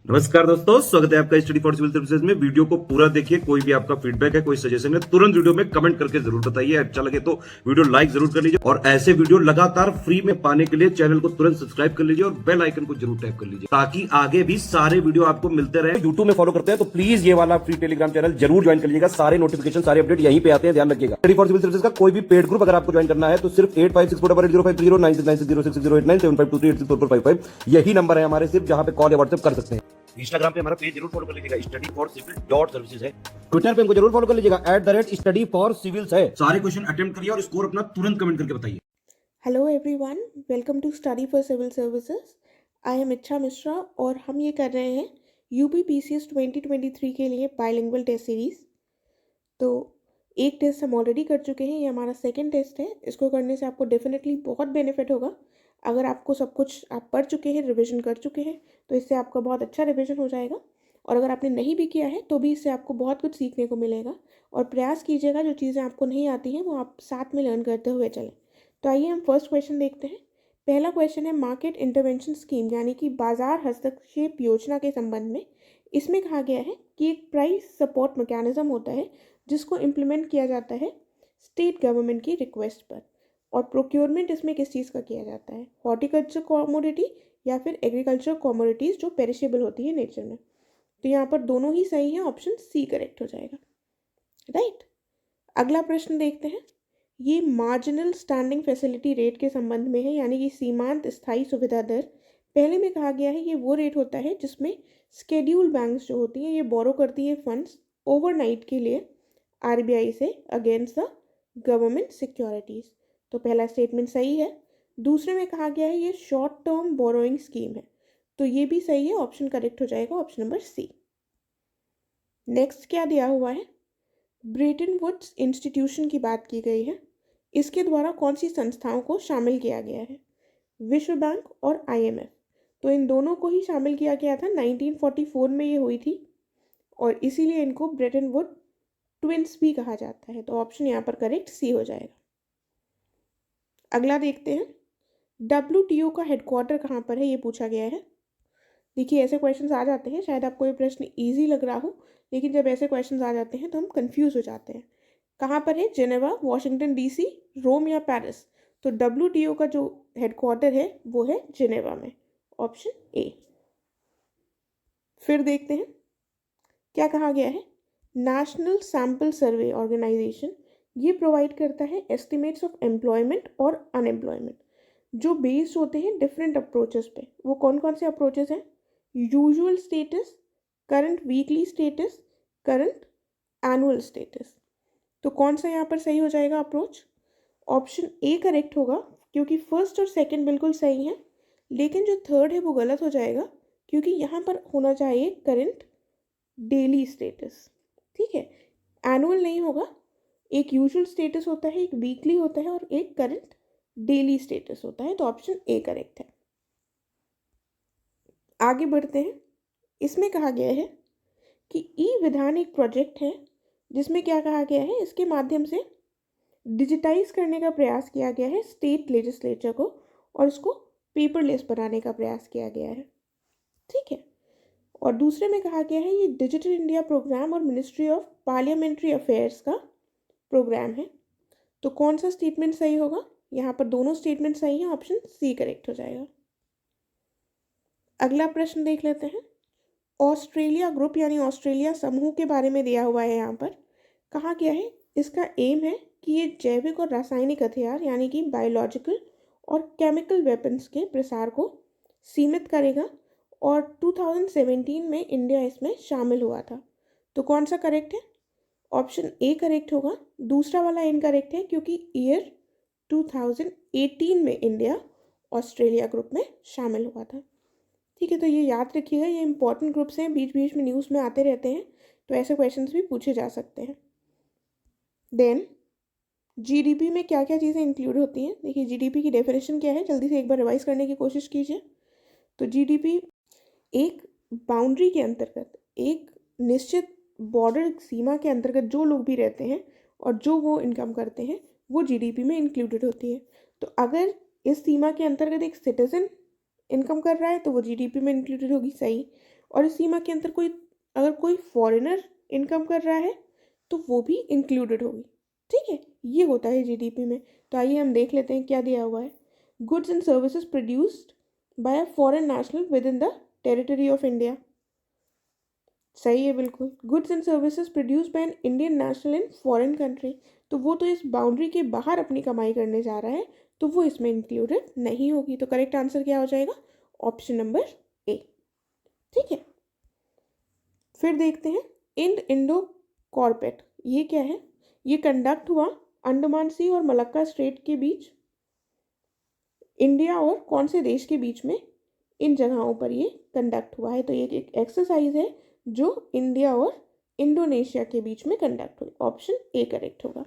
नमस्कार दोस्तों, स्वागत है आपका स्टडी फॉर सिविल सर्विसेज में। वीडियो को पूरा देखिए। कोई भी आपका फीडबैक है, कोई सजेशन है, तुरंत वीडियो में कमेंट करके जरूर बताइए। अच्छा लगे तो वीडियो लाइक जरूर कर लीजिए और ऐसे वीडियो लगातार फ्री में पाने के लिए चैनल को तुरंत सब्सक्राइब कर लीजिए और बेल आइकन को जरूर टैप कर लीजिए ताकि आगे भी सारे वीडियो आपको मिलते रहे। यूट्यूब में फॉलो करते हैं तो प्लीज ये वाला फ्री टेलीग्राम चैनल जरूर ज्वाइन कर लीजिएगा। सारे नोटिफिकेशन, सारे अपडेट यहीं पे आते हैं, ध्यान रखिएगा। स्टडी फॉर सिविल सर्विसेज का कोई भी पेड ग्रुप अगर आपको ज्वाइन करना है तो सिर्फ 856480509690653086089723864455 यही नंबर है हमारे, सिर्फ जहां पे कॉल या व्हाट्सएप कर सकते हैं। इंस्टाग्राम पे हमारा पेज जरूर फॉलो कर लीजिएगा, study for civil dot services है। ट्विटर पे हमको जरूर फॉलो कर लीजिएगा, @study for civils है। सारे क्वेश्चन अटेम्प्ट करिए और स्कोर अपना तुरंत कमेंट करके बताइए। Hello everyone, welcome to study for civil services. I am Ichha Mishra और हम ये कर रहे हैं यूपी पीसीएस 2023 के लिए बाइलिंगुअल टेस्ट सीरीज़। तो एक टेस्ट हम ऑलरेडी कर चुके हैं, ये हमारा सेकंड टेस्ट है। इसको करने से आपको डेफिनेटली बहुत बेनिफिट होगा। अगर आपको सब कुछ आप पढ़ चुके हैं, रिवीजन कर चुके हैं, तो इससे आपका बहुत अच्छा रिवीजन हो जाएगा। और अगर आपने नहीं भी किया है तो भी इससे आपको बहुत कुछ सीखने को मिलेगा। और प्रयास कीजिएगा जो चीज़ें आपको नहीं आती हैं वो आप साथ में लर्न करते हुए चलें। तो आइए हम फर्स्ट क्वेश्चन देखते हैं। पहला क्वेश्चन है मार्केट इंटरवेंशन स्कीम यानी कि बाजार हस्तक्षेप योजना के संबंध में। इसमें कहा गया है कि एक प्राइस सपोर्ट मैकेनिज्म होता है जिसको इम्प्लीमेंट किया जाता है स्टेट गवर्नमेंट की रिक्वेस्ट पर। और प्रोक्योरमेंट इसमें किस चीज़ का किया जाता है, हॉर्टिकल्चर कॉमोडिटी या फिर एग्रीकल्चर कॉमोडिटीज़ जो पेरिशेबल होती है नेचर में। तो यहाँ पर दोनों ही सही है, ऑप्शन सी करेक्ट हो जाएगा। राइट। अगला प्रश्न देखते हैं। ये मार्जिनल स्टैंडिंग फैसिलिटी रेट के संबंध में है, यानी कि सीमांत स्थायी सुविधा दर। पहले में कहा गया है ये वो रेट होता है जिसमें स्केड्यूल बैंक्स जो होती हैं ये बोरो करती है फंड्स ओवरनाइट के लिए आरबीआई से अगेंस्ट द गवर्नमेंट सिक्योरिटीज़। तो पहला स्टेटमेंट सही है। दूसरे में कहा गया है ये शॉर्ट टर्म बोरोइंग स्कीम है, तो ये भी सही है, ऑप्शन करेक्ट हो जाएगा, ऑप्शन नंबर सी। नेक्स्ट क्या दिया हुआ है, ब्रेटन वुड्स इंस्टीट्यूशन की बात की गई है। इसके द्वारा कौन सी संस्थाओं को शामिल किया गया है, विश्व बैंक और आईएमएफ। तो इन दोनों को ही शामिल किया गया था, 1944 में ये हुई थी और इसीलिए इनको ब्रेटन वुड ट्विंस भी कहा जाता है। तो ऑप्शन यहाँ पर करेक्ट सी हो जाएगा। अगला देखते हैं, WTO का हेडक्वार्टर कहाँ पर है, ये पूछा गया है। देखिए ऐसे क्वेश्चंस आ जाते हैं, शायद आपको ये प्रश्न इजी लग रहा हो, लेकिन जब ऐसे क्वेश्चंस आ जाते हैं तो हम कंफ्यूज हो जाते हैं। कहाँ पर है, जेनेवा, वॉशिंगटन डीसी, रोम या पेरिस। तो WTO का जो हेडक्वार्टर है वो है जेनेवा में, ऑप्शन ए। फिर देखते हैं क्या कहा गया है, नेशनल सैम्पल सर्वे ऑर्गेनाइजेशन ये प्रोवाइड करता है एस्टिमेट्स ऑफ एम्प्लॉयमेंट और अनएम्प्लॉयमेंट जो बेस्ड होते हैं डिफरेंट अप्रोचेस पे। वो कौन कौन से अप्रोचेस हैं, usual status, current weekly status, current annual status. तो कौन सा यहाँ पर सही हो जाएगा अप्रोच, ऑप्शन ए करेक्ट होगा, क्योंकि फर्स्ट और सेकंड बिल्कुल सही है, लेकिन जो थर्ड है वो गलत हो जाएगा क्योंकि यहाँ पर होना चाहिए करंट डेली स्टेटस। ठीक है, एनुअल नहीं होगा, एक यूजुअल स्टेटस होता है, एक वीकली होता है और एक करंट डेली स्टेटस होता है। तो ऑप्शन ए करेक्ट है। आगे बढ़ते हैं। इसमें कहा गया है कि ई विधान एक प्रोजेक्ट है जिसमें क्या कहा गया है, इसके माध्यम से डिजिटाइज करने का प्रयास किया गया है स्टेट लेजिस्लेचर को और इसको पेपरलेस बनाने का प्रयास किया गया है। ठीक है, और दूसरे में कहा गया है ये डिजिटल इंडिया प्रोग्राम और मिनिस्ट्री ऑफ पार्लियामेंट्री अफेयर्स का प्रोग्राम है। तो कौन सा स्टेटमेंट सही होगा, यहाँ पर दोनों स्टेटमेंट सही हैं, ऑप्शन सी करेक्ट हो जाएगा। अगला प्रश्न देख लेते हैं। ऑस्ट्रेलिया ग्रुप यानी ऑस्ट्रेलिया समूह के बारे में दिया हुआ है। यहाँ पर कहा गया है इसका एम है कि ये जैविक और रासायनिक हथियार यानी कि बायोलॉजिकल और केमिकल वेपन्स के प्रसार को सीमित करेगा और 2017 में इंडिया इसमें शामिल हुआ था। तो कौन सा करेक्ट है, ऑप्शन ए करेक्ट होगा। दूसरा वाला इनकरेक्ट है क्योंकि ईयर 2018 में इंडिया ऑस्ट्रेलिया ग्रुप में शामिल हुआ था। ठीक है, तो ये याद रखिएगा, ये इंपॉर्टेंट ग्रुप्स हैं, बीच बीच में न्यूज़ में आते रहते हैं, तो ऐसे क्वेश्चंस भी पूछे जा सकते हैं। देन जीडीपी में क्या क्या चीज़ें इंक्लूड होती हैं, देखिए जीडीपी की डेफिनेशन क्या है, जल्दी से एक बार रिवाइज करने की कोशिश कीजिए। तो जीडीपी एक बाउंड्री के अंतर्गत, एक निश्चित बॉर्डर सीमा के अंतर्गत जो लोग भी रहते हैं और जो वो इनकम करते हैं वो जीडीपी में इंक्लूडेड होती है। तो अगर इस सीमा के अंतर्गत एक सिटीजन इनकम कर रहा है तो वो जीडीपी में इंक्लूडेड होगी, सही। और इस सीमा के अंदर अगर कोई फॉरेनर इनकम कर रहा है तो वो भी इंक्लूडेड होगी। ठीक है, ये होता है जीडीपी में। तो आइए हम देख लेते हैं क्या दिया हुआ है। Goods and services produced by a foreign national with in the territory of India. सही है बिल्कुल। Goods and services produce by an Indian national in foreign country, तो वो तो इस बाउंड्री के बाहर अपनी कमाई करने जा रहा है, तो वो इसमें इंक्लूडेड नहीं होगी। तो करेक्ट आंसर क्या हो जाएगा? Option number A. ठीक है, फिर देखते हैं इंड इंडो कॉर्पेट, ये क्या है? ये कंडक्ट हुआ अंडमान सी और मलक्का स्ट्रेट के बीच, इंडिया और कौन से देश के बीच में? इन जगहों पर ये कंडक्ट हुआ है। तो ये एक एक्सरसाइज है जो इंडिया और इंडोनेशिया के बीच में कंडक्ट हुई। ऑप्शन ए करेक्ट होगा।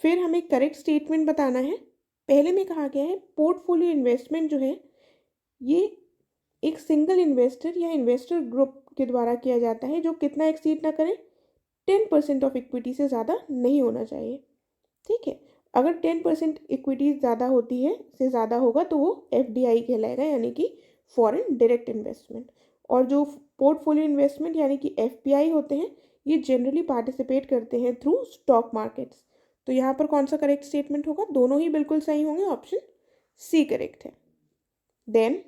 फिर हमें करेक्ट स्टेटमेंट बताना है। पहले में कहा गया है पोर्टफोलियो इन्वेस्टमेंट जो है ये एक सिंगल इन्वेस्टर या इन्वेस्टर ग्रुप के द्वारा किया जाता है, जो कितना एक्सीड ना करे, 10% ऑफ इक्विटी से ज़्यादा नहीं होना चाहिए। ठीक है, अगर 10% इक्विटी ज़्यादा होती है से ज़्यादा होगा तो वो FDI कहलाएगा, यानी कि फॉरेन डायरेक्ट इन्वेस्टमेंट। और जो पोर्टफोलियो इन्वेस्टमेंट यानी कि FPI होते हैं, ये जनरली पार्टिसिपेट करते हैं थ्रू स्टॉक मार्केट्स। तो यहाँ पर कौन सा करेक्ट स्टेटमेंट होगा? दोनों ही बिल्कुल सही होंगे, ऑप्शन सी करेक्ट है। देन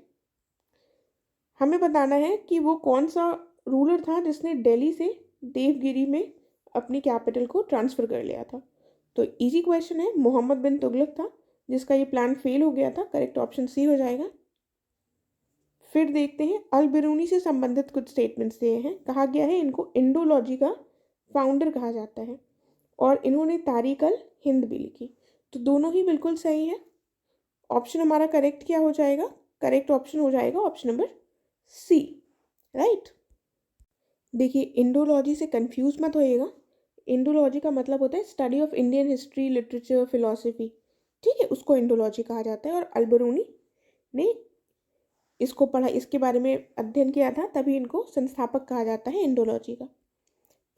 हमें बताना है कि वो कौन सा रूलर था जिसने दिल्ली से देवगिरी में अपनी कैपिटल को ट्रांसफ़र कर लिया था। तो इजी क्वेश्चन है, मोहम्मद बिन तुगलक था, जिसका ये प्लान फेल हो गया था। करेक्ट ऑप्शन सी हो जाएगा। फिर देखते हैं अल बिरूनी से संबंधित कुछ स्टेटमेंट्स दिए हैं। कहा गया है इनको इंडोलॉजी का फाउंडर कहा जाता है और इन्होंने तारीख अल हिंद भी लिखी। तो दोनों ही बिल्कुल सही है। ऑप्शन हमारा करेक्ट क्या हो जाएगा? करेक्ट ऑप्शन हो जाएगा ऑप्शन नंबर सी, राइट। देखिए, इंडोलॉजी से कंफ्यूज मत होइएगा। इंडोलॉजी का मतलब होता है study of Indian history, literature, philosophy. ठीक है, उसको इंडोलॉजी कहा जाता है। और अल-बिरूनी ने इसको पढ़ा, इसके बारे में अध्ययन किया था, तभी इनको संस्थापक कहा जाता है इंडोलॉजी का।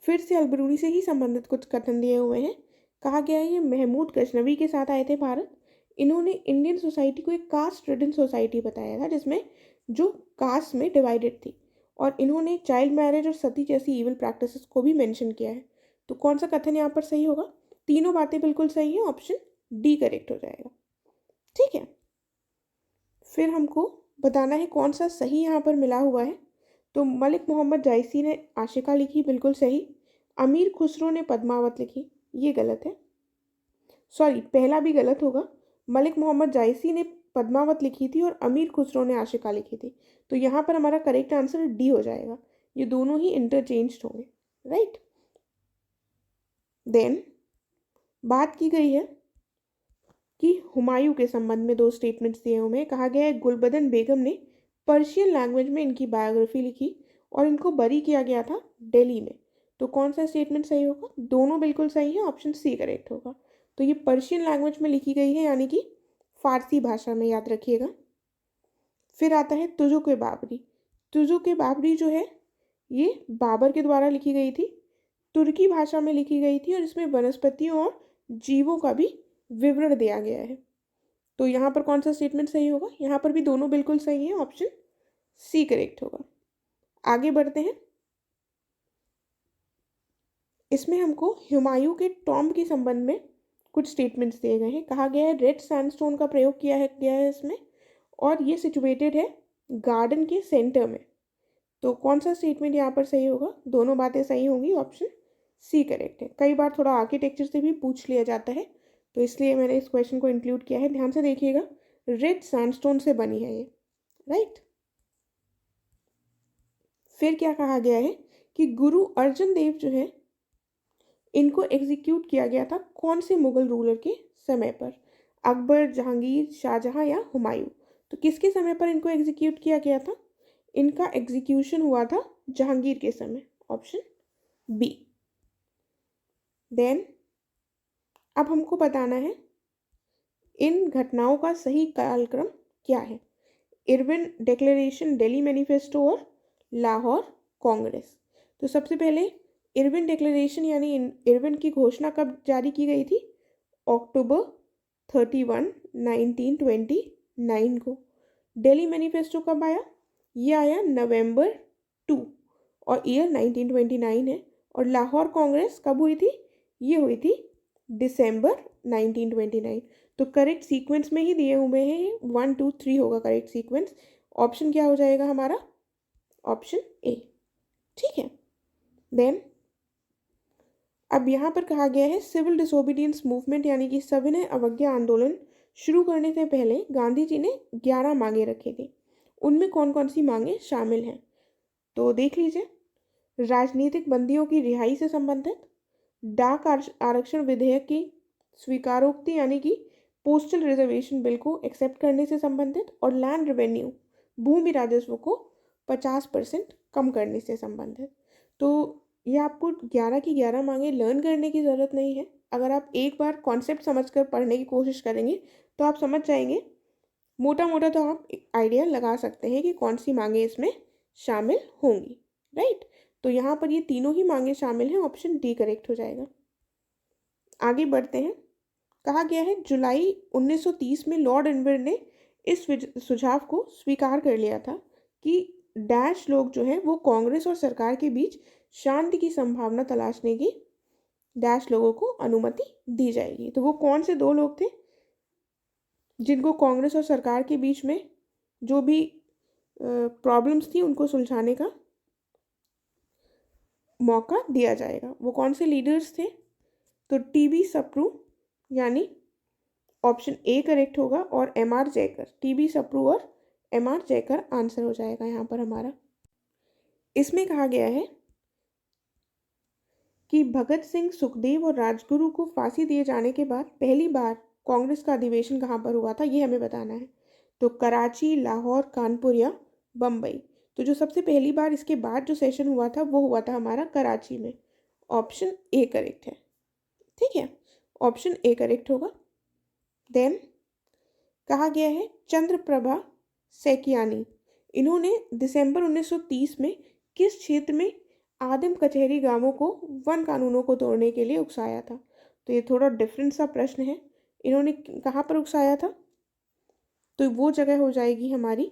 फिर से अल-बिरूनी से ही संबंधित कुछ कथन दिए हुए हैं। कहा गया है ये महमूद गजनवी के साथ आए थे भारत। इन्होंने इंडियन सोसाइटी को एक कास्ट रिडन सोसाइटी बताया था, जिसमें जो कास्ट में डिवाइडेड थी। और इन्होंने चाइल्ड मैरिज और सती जैसी इविल प्रैक्टिसेस को भी मेंशन किया है। तो कौन सा कथन यहाँ पर सही होगा? तीनों बातें बिल्कुल सही है, ऑप्शन डी करेक्ट हो जाएगा। ठीक है, फिर हमको बताना है कौन सा सही यहाँ पर मिला हुआ है। तो मलिक मोहम्मद जायसी ने आशिका लिखी, बिल्कुल सही। अमीर खुसरो ने पद्मावत लिखी, ये गलत है। सॉरी, पहला भी गलत होगा। मलिक मोहम्मद जायसी ने पद्मावत लिखी थी और अमीर खुसरो ने आशिका लिखी थी। तो यहाँ पर हमारा करेक्ट आंसर डी हो जाएगा। ये दोनों ही इंटरचेंज होंगे, राइट। देन बात की गई है कि हुमायूं के संबंध में दो स्टेटमेंट्स दिए हुए हैं। कहा गया है गुलबदन बेगम ने पर्शियन लैंग्वेज में इनकी बायोग्राफी लिखी और इनको बरी किया गया था दिल्ली में। तो कौन सा स्टेटमेंट सही होगा? दोनों बिल्कुल सही है, ऑप्शन सी करेक्ट होगा। तो ये पर्शियन लैंग्वेज में लिखी गई है, यानी कि फारसी भाषा में, याद रखिएगा। फिर आता है तुजुक बाबरी। तुजुक बाबरी जो है ये बाबर के द्वारा लिखी गई थी, तुर्की भाषा में लिखी गई थी और इसमें वनस्पतियों और जीवों का भी विवरण दिया गया है। तो यहाँ पर कौन सा स्टेटमेंट सही होगा? यहाँ पर भी दोनों बिल्कुल सही है, ऑप्शन सी करेक्ट होगा। आगे बढ़ते हैं। इसमें हमको हुमायूं के टॉम्ब के संबंध में कुछ स्टेटमेंट्स दिए गए हैं। कहा गया है रेड सैंडस्टोन का प्रयोग किया है इसमें, और ये सिचुएटेड है गार्डन के सेंटर में। तो कौन सा स्टेटमेंट यहाँ पर सही होगा? दोनों बातें सही होंगी, ऑप्शन सी करेक्ट है। कई बार थोड़ा आर्किटेक्चर से भी पूछ लिया जाता है, तो इसलिए मैंने इस क्वेश्चन को इंक्लूड किया है। ध्यान से देखिएगा, रेड सैंडस्टोन से बनी है ये, राइट। फिर क्या कहा गया है कि गुरु अर्जन देव जो है इनको एग्जीक्यूट किया गया था कौन से मुगल रूलर के समय पर? अकबर, जहांगीर, शाहजहां या हुमायूं? तो किसके समय पर इनको एग्जीक्यूट किया गया था? इनका एग्जीक्यूशन हुआ था जहांगीर के समय, ऑप्शन बी। देन अब हमको बताना है इन घटनाओं का सही कालक्रम क्या है। इरविन डिक्लेरेशन, दिल्ली मैनिफेस्टो और लाहौर कांग्रेस। तो सबसे पहले इरविन डिक्लेरेशन यानी इरविन की घोषणा कब जारी की गई थी? अक्टूबर 31, 1929 को। दिल्ली मैनिफेस्टो कब आया? ये आया नवंबर 2 और ईयर 1929 है। और लाहौर कांग्रेस कब हुई थी? ये हुई थी दिसंबर 1929। तो करेक्ट सीक्वेंस में ही दिए हुए हैं ये, 1 2 3 होगा करेक्ट सीक्वेंस। ऑप्शन क्या हो जाएगा हमारा? Option A. ठीक है। देन अब यहाँ पर कहा गया है सिविल डिसोबीडियंस मूवमेंट यानी कि सविनय अवज्ञा आंदोलन शुरू करने से पहले गांधी जी ने 11 मांगे रखी थी। उनमें कौन कौन सी मांगे शामिल हैं? तो देख लीजिए। राजनीतिक बंदियों की रिहाई से संबंधित, डाक आरक्षण विधेयक की स्वीकारोक्ति यानी कि पोस्टल रिजर्वेशन बिल को एक्सेप्ट करने से संबंधित, और लैंड रेवेन्यू भूमि राजस्व को 50% कम करने से संबंधित। तो ये आपको 11 की 11 मांगे लर्न करने की ज़रूरत नहीं है। अगर आप एक बार कॉन्सेप्ट समझकर पढ़ने की कोशिश करेंगे तो आप समझ जाएंगे। मोटा मोटा तो आप एक आइडिया लगा सकते हैं कि कौन सी मांगे इसमें शामिल होंगी। राइट। तो यहाँ पर ये तीनों ही मांगे शामिल हैं, ऑप्शन डी करेक्ट हो जाएगा। आगे बढ़ते हैं। कहा गया है जुलाई 1930 में लॉर्ड इरविन ने इस सुझाव को स्वीकार कर लिया था कि डैश लोग जो हैं वो कांग्रेस और सरकार के बीच शांति की संभावना तलाशने की डैश लोगों को अनुमति दी जाएगी। तो वो कौन से दो लोग थे जिनको कांग्रेस और सरकार के बीच में जो भी प्रॉब्लम्स थी उनको सुलझाने का मौका दिया जाएगा? वो कौन से लीडर्स थे? तो टीबी सप्रू यानी ऑप्शन ए करेक्ट होगा, और एमआर जयकर। टीबी सप्रू और एमआर जयकर आंसर हो जाएगा यहाँ पर हमारा। इसमें कहा गया है कि भगत सिंह, सुखदेव और राजगुरु को फांसी दिए जाने के बाद पहली बार कांग्रेस का अधिवेशन कहाँ पर हुआ था, ये हमें बताना है। तो कराची, लाहौर, कानपुर या बम्बई? तो जो सबसे पहली बार इसके बाद जो सेशन हुआ था वो हुआ था हमारा कराची में। ऑप्शन ए करेक्ट है। ठीक है, ऑप्शन ए करेक्ट होगा। देन कहा गया है चंद्रप्रभा सैकियानी, इन्होंने दिसंबर 1930 में किस क्षेत्र में आदिम कचहरी गांवों को वन कानूनों को तोड़ने के लिए उकसाया था? तो ये थोड़ा डिफरेंट सा प्रश्न है। इन्होंने कहाँ पर उकसाया था? तो वो जगह हो जाएगी हमारी,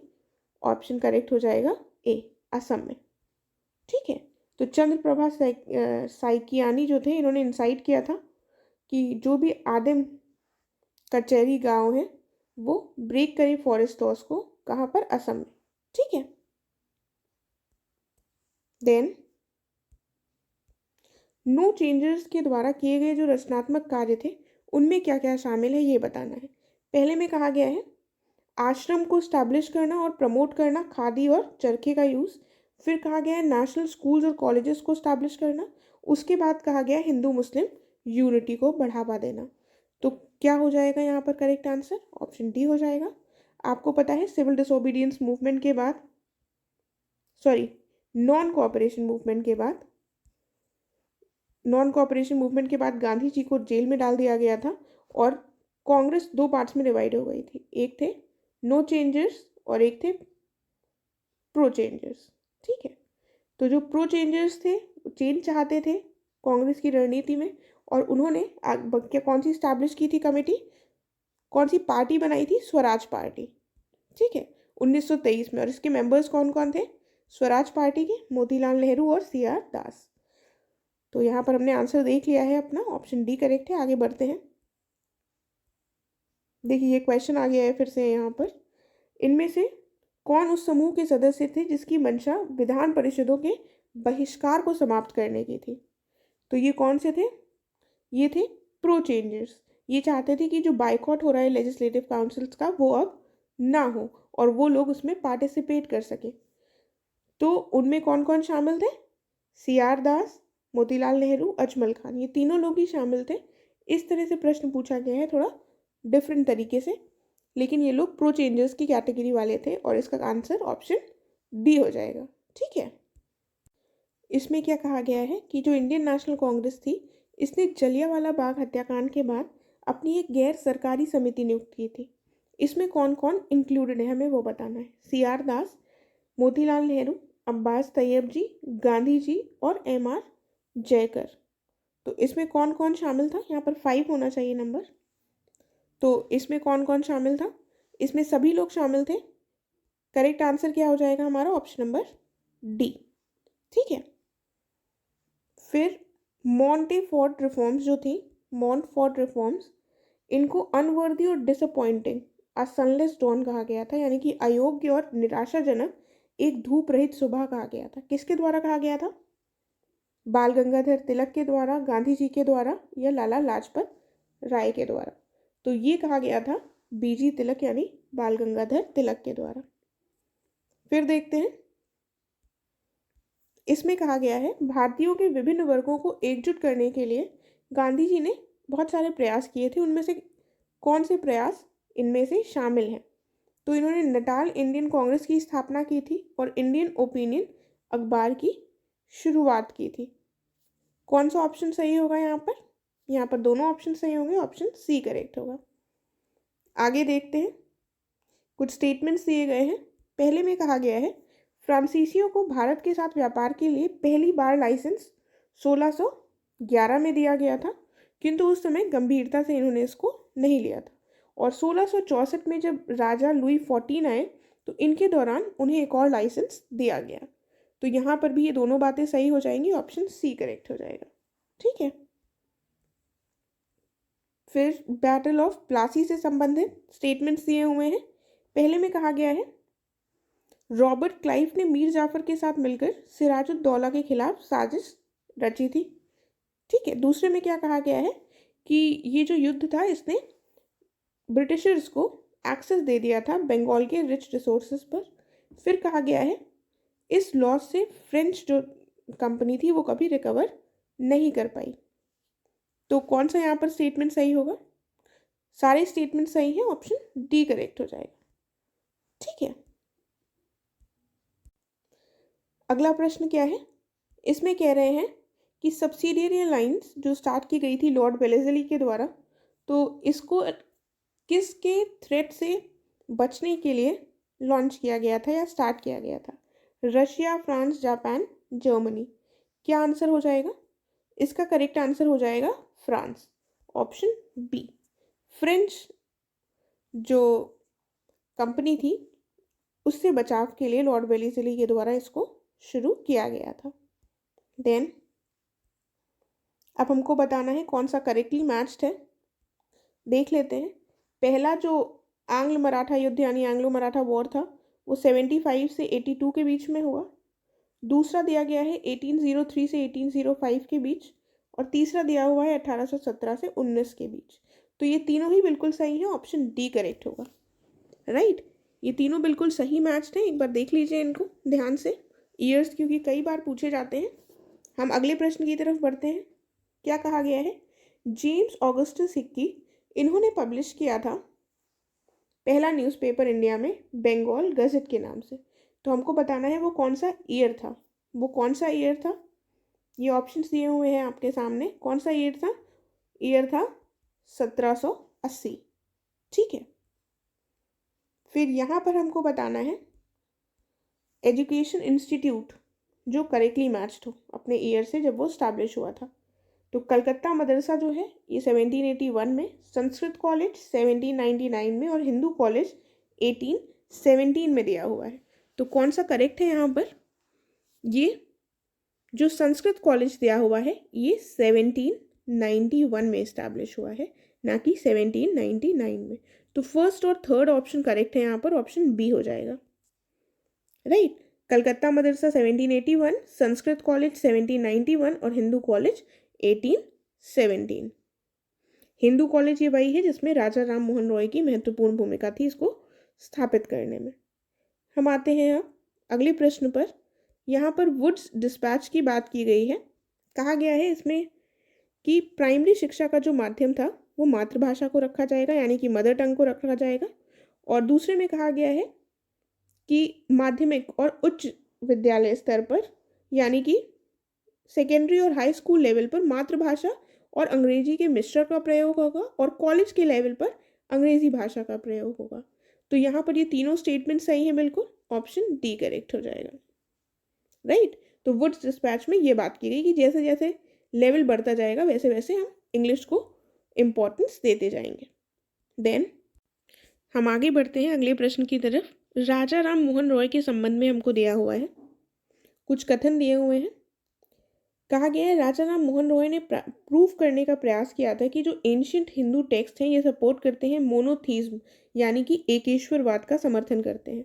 ऑप्शन करेक्ट हो जाएगा ए, असम में। ठीक है। तो चंद्रप्रभा सैकियानी जो थे इन्होंने इंसाइट किया था कि जो भी आदिम कचहरी गांव है वो ब्रेक करे फॉरेस्ट लॉस को, कहाँ पर? असम में। ठीक है। देन नो चेंजर्स के द्वारा किए गए जो रचनात्मक कार्य थे उनमें क्या क्या शामिल है ये बताना है। पहले में कहा गया है आश्रम को स्टैब्लिश करना और प्रमोट करना, खादी और चरखे का यूज़। फिर कहा गया है नेशनल स्कूल्स और कॉलेजेस को स्टैब्लिश करना। उसके बाद कहा गया हिंदू मुस्लिम यूनिटी को बढ़ावा देना। तो क्या हो जाएगा यहाँ पर करेक्ट आंसर? ऑप्शन डी हो जाएगा। आपको पता है सिविल डिसोबीडियंस मूवमेंट के बाद, सॉरी, नॉन कोऑपरेशन मूवमेंट के बाद गांधी जी को जेल में डाल दिया गया था और कांग्रेस दो पार्ट्स में डिवाइड हो गई थी। एक थे नो चेंजर्स और एक थे प्रो चेंजर्स। ठीक है। तो जो प्रो चेंजर्स थे चेंज चाहते थे कांग्रेस की रणनीति में, और उन्होंने क्या कौन सी स्टैब्लिश की थी कमेटी, कौन सी पार्टी बनाई थी? स्वराज पार्टी। ठीक है, 1923 में। और इसके मेंबर्स कौन कौन थे स्वराज पार्टी के? मोतीलाल नेहरू और सीआर दास। तो यहाँ पर हमने आंसर देख लिया है अपना, ऑप्शन डी करेक्ट है। आगे बढ़ते हैं। देखिए ये क्वेश्चन आ गया है फिर से यहाँ पर, इनमें से कौन उस समूह के सदस्य थे जिसकी मंशा विधान परिषदों के बहिष्कार को समाप्त करने की थी? तो ये कौन से थे? ये थे प्रो चेंजर्स। ये चाहते थे कि जो बाइकआउट हो रहा है लेजिस्लेटिव काउंसिल्स का वो अब ना हो और वो लोग उसमें पार्टिसिपेट कर सके। तो उनमें कौन कौन शामिल थे? सीआर दास, मोतीलाल नेहरू, अजमल खान, ये तीनों लोग ही शामिल थे। इस तरह से प्रश्न पूछा गया है थोड़ा डिफरेंट तरीके से, लेकिन ये लोग प्रो चेंजर्स की कैटेगरी वाले थे और इसका आंसर ऑप्शन डी हो जाएगा। ठीक है। इसमें क्या कहा गया है कि जो इंडियन नेशनल कांग्रेस थी इसने जलियांवाला बाग हत्याकांड के बाद अपनी एक गैर सरकारी समिति नियुक्त की थी। इसमें कौन कौन इंक्लूडेड है हमें वो बताना है। सीआर दास, मोतीलाल नेहरू, अब्बास तैयब जी, गांधी जी और एमआर जयकर। तो इसमें कौन कौन शामिल था? यहाँ पर 5 होना चाहिए नंबर। तो इसमें कौन कौन शामिल था? इसमें सभी लोग शामिल थे करेक्ट आंसर क्या हो जाएगा हमारा? Option number D. ठीक है। फिर मॉन्टेफोर्ट रिफॉर्म्स जो थी, मॉन्टफोर्ट रिफॉर्म्स, इनको अनवर्दी और डिसअपॉइंटिंग अ सनलेस डॉन कहा गया था, यानी कि अयोग्य और निराशाजनक एक धूप रहित सुबह कहा गया था। किसके द्वारा कहा गया था? बाल गंगाधर तिलक के द्वारा, गांधी जी के द्वारा, या लाला लाजपत राय के द्वारा? तो ये कहा गया था बीजी तिलक यानी बाल गंगाधर तिलक के द्वारा। फिर देखते हैं, इसमें कहा गया है भारतीयों के विभिन्न वर्गों को एकजुट करने के लिए गांधी जी ने बहुत सारे प्रयास किए थे। उनमें से कौन से प्रयास इनमें से शामिल हैं? तो इन्होंने नटाल इंडियन कांग्रेस की स्थापना की थी और इंडियन ओपिनियन अखबार की शुरुआत की थी। कौन सा ऑप्शन सही होगा यहाँ पर? यहाँ पर दोनों ऑप्शन सही होंगे, ऑप्शन सी करेक्ट होगा। आगे देखते हैं, कुछ स्टेटमेंट्स दिए गए हैं। पहले में कहा गया है फ्रांसीसियों को भारत के साथ व्यापार के लिए पहली बार लाइसेंस 1611 में दिया गया था, किंतु उस समय गंभीरता से इन्होंने इसको नहीं लिया था। और 1664 में जब राजा लुई 14 आए तो इनके दौरान उन्हें एक और लाइसेंस दिया गया। तो यहाँ पर भी ये दोनों बातें सही हो जाएंगी, ऑप्शन सी करेक्ट हो जाएगा। ठीक है। फिर बैटल ऑफ प्लासी से संबंधित स्टेटमेंट्स दिए हुए हैं। पहले में कहा गया है रॉबर्ट क्लाइव ने मीर जाफर के साथ मिलकर सिराजुद्दौला के खिलाफ साजिश रची थी। ठीक है। दूसरे में क्या कहा गया है कि ये जो युद्ध था इसने ब्रिटिशर्स को एक्सेस दे दिया था बंगाल के रिच रिसोर्सेज पर। फिर कहा गया है इस लॉस से फ्रेंच जो कंपनी थी वो कभी रिकवर नहीं कर पाई। तो कौन सा यहाँ पर स्टेटमेंट सही होगा? सारे स्टेटमेंट सही हैं, ऑप्शन डी करेक्ट हो जाएगा। ठीक है। अगला प्रश्न क्या है? इसमें कह रहे हैं कि सब्सिडियरी लाइंस जो स्टार्ट की गई थी लॉर्ड वेलेस्ली के द्वारा, तो इसको किसके थ्रेट से बचने के लिए लॉन्च किया गया था या स्टार्ट किया गया था? Russia, France, Japan, Germany? क्या आंसर हो जाएगा? इसका करेक्ट आंसर हो जाएगा फ्रांस, ऑप्शन बी। फ्रेंच जो कंपनी थी उससे बचाव के लिए लॉर्ड वेलेस्ली के द्वारा इसको शुरू किया गया था। देन अब हमको बताना है कौन सा करेक्टली मैच्ड है। देख लेते हैं। पहला जो आंग्ल मराठा युद्ध यानी एंग्लो मराठा वॉर था वो 75 से 82 के बीच में हुआ। दूसरा दिया गया है 1803 से 1805 के बीच, और तीसरा दिया हुआ है 1817 से 19 के बीच। तो ये तीनों ही बिल्कुल सही है, ऑप्शन डी करेक्ट होगा। राइट, ये तीनों बिल्कुल सही मैच्ड हैं। एक बार देख लीजिए इनको ध्यान से, ईयर्स क्योंकि कई बार पूछे जाते हैं। हम अगले प्रश्न की तरफ बढ़ते हैं। क्या कहा गया है? जेम्स ऑगस्टस हिक्की, इन्होंने पब्लिश किया था पहला न्यूज़पेपर इंडिया में बंगाल गजट के नाम से। तो हमको बताना है वो कौन सा ईयर था। वो कौन सा ईयर था? ये ऑप्शंस दिए हुए हैं आपके सामने। कौन सा ईयर था? ईयर था 1780। ठीक है। फिर यहाँ पर हमको बताना है एजुकेशन इंस्टीट्यूट जो करेक्टली मैच्ड हो अपने ईयर से जब वो स्टैब्लिश हुआ था। तो कलकत्ता मदरसा जो है ये 1781 में, संस्कृत कॉलेज 1799 में, और हिंदू कॉलेज 1817 में दिया हुआ है। तो कौन सा करेक्ट है यहाँ पर? ये जो संस्कृत कॉलेज दिया हुआ है ये 1791 में इस्टेब्लिश हुआ है, ना कि 1799 में। तो फर्स्ट और थर्ड ऑप्शन करेक्ट है यहाँ पर, ऑप्शन बी हो जाएगा। राइट, कलकत्ता मदरसा 1781, संस्कृत कॉलेज 1791 और हिंदू कॉलेज 1817। हिंदू कॉलेज ये वही है जिसमें राजा राम मोहन रॉय की महत्वपूर्ण भूमिका थी इसको स्थापित करने में। हम आते हैं अब अगले प्रश्न पर। यहाँ पर वुड्स डिस्पैच की बात की गई है। कहा गया है इसमें कि प्राइमरी शिक्षा का जो माध्यम था वो मातृभाषा को रखा जाएगा, यानी कि मदर टंग को रखा जाएगा। और दूसरे में कहा गया है कि माध्यमिक और उच्च विद्यालय स्तर पर, यानी कि सेकेंडरी और हाई स्कूल लेवल पर मातृभाषा और अंग्रेजी के मिश्रण का प्रयोग होगा, और कॉलेज के लेवल पर अंग्रेजी भाषा का प्रयोग होगा। तो यहाँ पर ये तीनों स्टेटमेंट सही है, बिल्कुल ऑप्शन डी करेक्ट हो जाएगा। राइट, तो वुड्स डिस्पैच में ये बात की गई कि जैसे जैसे लेवल बढ़ता जाएगा वैसे वैसे हम इंग्लिश को इम्पोर्टेंस देते जाएंगे। देन हम आगे बढ़ते हैं अगले प्रश्न की तरफ। राजा राम मोहन रॉय के संबंध में हमको दिया हुआ है, कुछ कथन दिए हुए हैं। कहा गया है राजा राम मोहन रॉय ने प्रूफ करने का प्रयास किया था कि जो एंशियंट हिंदू टेक्स्ट हैं ये सपोर्ट करते हैं मोनोथीज्म, यानी कि एकेश्वरवाद का समर्थन करते हैं।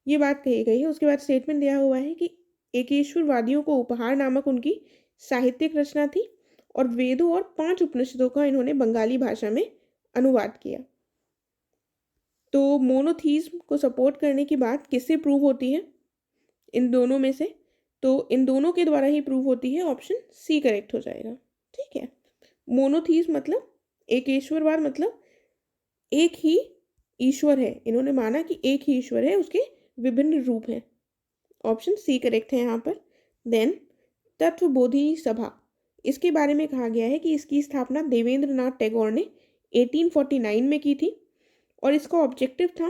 ये बात कही गई है। उसके बाद स्टेटमेंट दिया हुआ है कि एकेश्वरवादियों को उपहार नामक उनकी साहित्यिक रचना थी और वेदों और 5 उपनिषदों का इन्होंने बंगाली भाषा में अनुवाद किया। तो मोनोथीज्म को सपोर्ट करने की बात किससे प्रूव होती है? इन दोनों में से। तो इन दोनों के द्वारा ही प्रूव होती है। ऑप्शन सी करेक्ट हो जाएगा। ठीक है। मोनोथीज्म मतलब एक ईश्वरवाद, मतलब एक ही ईश्वर है। इन्होंने माना कि एक ही ईश्वर है, उसके विभिन्न रूप हैं। ऑप्शन सी करेक्ट है यहाँ पर। देन तत्वबोधिनी सभा, इसके बारे में कहा गया है कि इसकी स्थापना देवेंद्र नाथ टैगोर ने 1849 में की थी और इसका ऑब्जेक्टिव था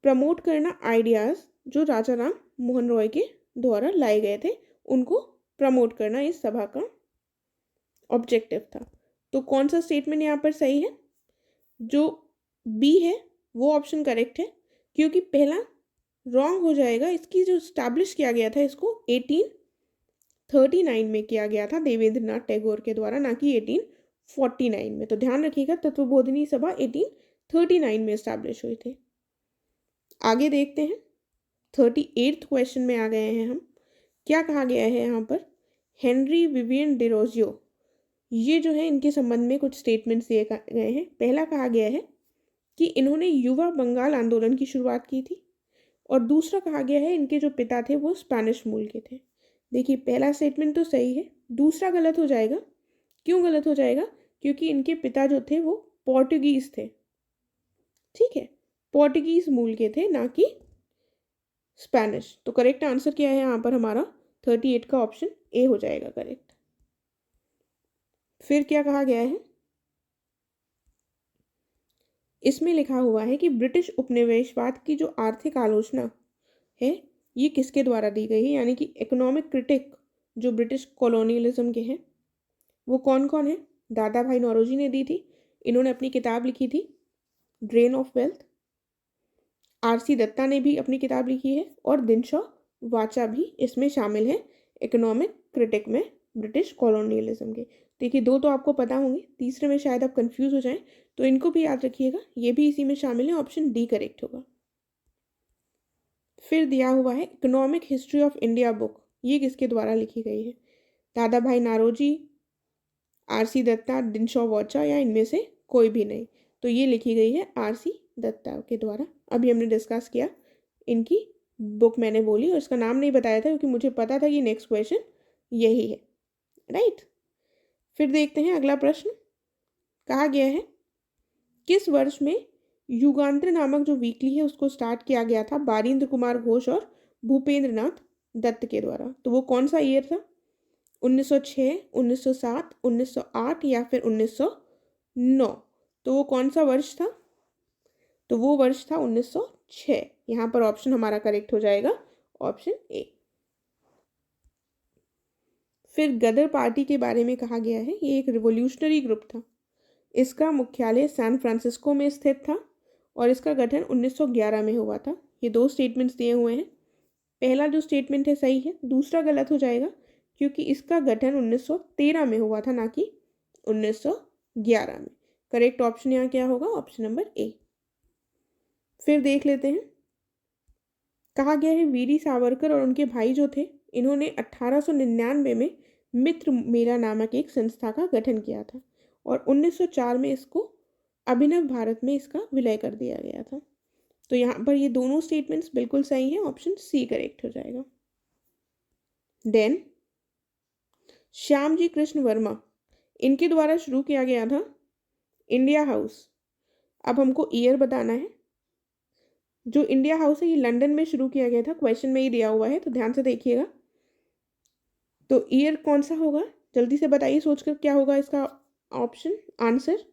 प्रमोट करना आइडियाज़ जो राजा राम मोहन रॉय के द्वारा लाए गए थे, उनको प्रमोट करना इस सभा का ऑब्जेक्टिव था। तो कौन सा स्टेटमेंट यहाँ पर सही है? जो बी है वो ऑप्शन करेक्ट है, क्योंकि पहला रॉन्ग हो जाएगा। इसकी जो स्टैब्लिश किया गया था इसको 1839 में किया गया था देवेंद्र नाथ टैगोर के द्वारा, ना कि 1849 में। तो ध्यान रखिएगा, तत्वबोधिनी सभा 1839 में स्टैब्लिश हुई थी। आगे देखते हैं। 38th क्वेश्चन में आ गए हैं हम। क्या कहा गया है यहाँ पर? हेनरी विवियन डिरोजियो, ये जो है इनके संबंध में कुछ स्टेटमेंट्स दिए गए हैं। पहला कहा गया है कि इन्होंने युवा बंगाल आंदोलन की शुरुआत की थी और दूसरा कहा गया है इनके जो पिता थे वो स्पेनिश मूल के थे। देखिए, पहला स्टेटमेंट तो सही है, दूसरा गलत हो जाएगा। क्यों गलत हो जाएगा? क्योंकि इनके पिता जो थे वो पोर्टुगीज थे। ठीक है, पोर्टुगीज मूल के थे, ना कि स्पेनिश। तो करेक्ट आंसर क्या है यहाँ पर हमारा? 38 का ऑप्शन ए हो जाएगा करेक्ट। फिर क्या कहा गया है? इसमें लिखा हुआ है कि ब्रिटिश उपनिवेशवाद की जो आर्थिक आलोचना है ये किसके द्वारा दी गई है, यानी कि इकोनॉमिक क्रिटिक जो ब्रिटिश कॉलोनियलिज्म के हैं वो कौन कौन है? दादा भाई नौरोजी ने दी थी, इन्होंने अपनी किताब लिखी थी drain of wealth. RC Dutta ने भी अपनी किताब लिखी है और दिनशॉ वाचा भी इसमें शामिल है इकोनॉमिक क्रिटिक में ब्रिटिश कॉलोनियलिज्म के। देखिए, दो तो आपको पता होंगे, तीसरे में शायद आप कंफ्यूज हो जाएं, तो इनको भी याद रखिएगा, ये भी इसी में शामिल है। ऑप्शन डी करेक्ट होगा। फिर दिया हुआ है economic history of India book, ये किसके द्वारा लिखी गई है? दादा भाई नारोजी, आरसी दत्ता, दिनशॉ वाचा या इनमें से कोई भी नहीं। तो ये लिखी गई है आरसी दत्ता के द्वारा। अभी हमने डिस्कस किया, इनकी बुक मैंने बोली और इसका नाम नहीं बताया था क्योंकि मुझे पता था कि नेक्स्ट क्वेश्चन यही है। राइट। फिर देखते हैं अगला प्रश्न। कहा गया है किस वर्ष में युगांतर नामक जो वीकली है उसको स्टार्ट किया गया था बारिंद्र कुमार घोष और भूपेंद्र नाथ दत्त के द्वारा? तो वो कौन सा ईयर था? 1906, 1907, 1908 या फिर 1909? तो वो कौन सा वर्ष था? तो वो वर्ष था 1906। यहाँ पर ऑप्शन हमारा करेक्ट हो जाएगा, ऑप्शन ए। फिर गदर पार्टी के बारे में कहा गया है ये एक रिवोल्यूशनरी ग्रुप था, इसका मुख्यालय सैन फ्रांसिस्को में स्थित था और इसका गठन 1911 में हुआ था। ये दो स्टेटमेंट्स दिए हुए हैं। पहला जो स्टेटमेंट है सही है, दूसरा गलत हो जाएगा क्योंकि इसका गठन 1913 में हुआ था, ना कि 1911 में। करेक्ट ऑप्शन यहाँ क्या होगा? Option number A. फिर देख लेते हैं। कहा गया है वीरी सावरकर और उनके भाई जो थे इन्होंने 1899 में मित्र मेला नामक एक संस्था का गठन किया था और 1904 में इसको अभिनव भारत में इसका विलय कर दिया गया था। तो यहाँ पर ये दोनों स्टेटमेंट्स बिल्कुल सही हैं, ऑप्शन सी करेक्ट हो जाएगा। देन श्यामजी कृष्ण वर्मा, इनके द्वारा शुरू किया गया था इंडिया हाउस। अब हमको ईयर बताना है। जो इंडिया हाउस है ये लंदन में शुरू किया गया था, क्वेश्चन में ही दिया हुआ है तो ध्यान से देखिएगा। तो ईयर कौन सा होगा? जल्दी से बताइए सोचकर, क्या होगा इसका ऑप्शन आंसर?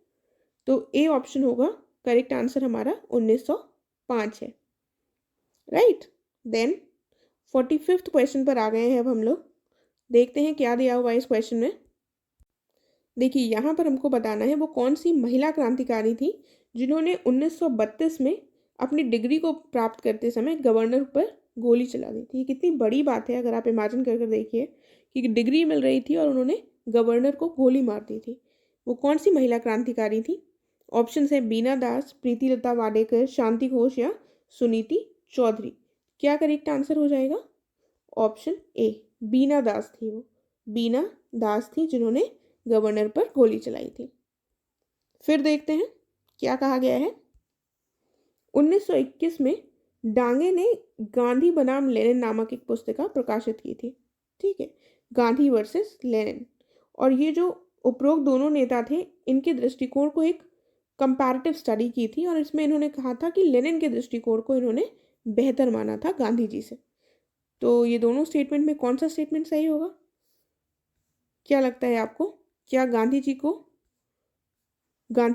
तो ए ऑप्शन होगा करेक्ट आंसर हमारा 1905 है। राइट। देन 45th क्वेश्चन पर आ गए हैं अब हम लोग। देखते हैं क्या दिया हुआ है इस क्वेश्चन में। देखिए, यहाँ पर हमको बताना है वो कौन सी महिला क्रांतिकारी थी जिन्होंने 1932 में अपनी डिग्री को प्राप्त करते समय गवर्नर पर गोली चला दी थी। ये कितनी बड़ी बात है अगर आप इमेजिन कर देखिए कि डिग्री मिल रही थी और उन्होंने गवर्नर को गोली मार दी थी। वो कौन सी महिला क्रांतिकारी थी? ऑप्शन है बीना दास, प्रीतिलता वाडेकर, शांति घोष या सुनीति चौधरी। क्या करेक्ट आंसर हो जाएगा? ऑप्शन ए, बीना दास थी। वो बीना दास थी जिन्होंने गवर्नर पर गोली चलाई थी। फिर देखते हैं क्या कहा गया है। 1921 में डांगे ने गांधी बनाम लेनिन नामक एक पुस्तिका प्रकाशित की थी। ठीक है, गांधी वर्सेस लेनिन। और ये जो उपरोक्त दोनों नेता थे, इनके दृष्टिकोण को एक कंपैरेटिव स्टडी की थी और इसमें इन्होंने कहा था कि लेनिन के दृष्टिकोण को इन्होंने बेहतर माना था गांधी जी से। तो ये दोनों स्टेटमेंट में कौन सा स्टेटमेंट सही होगा? क्या लगता है आपको? क्या गांधी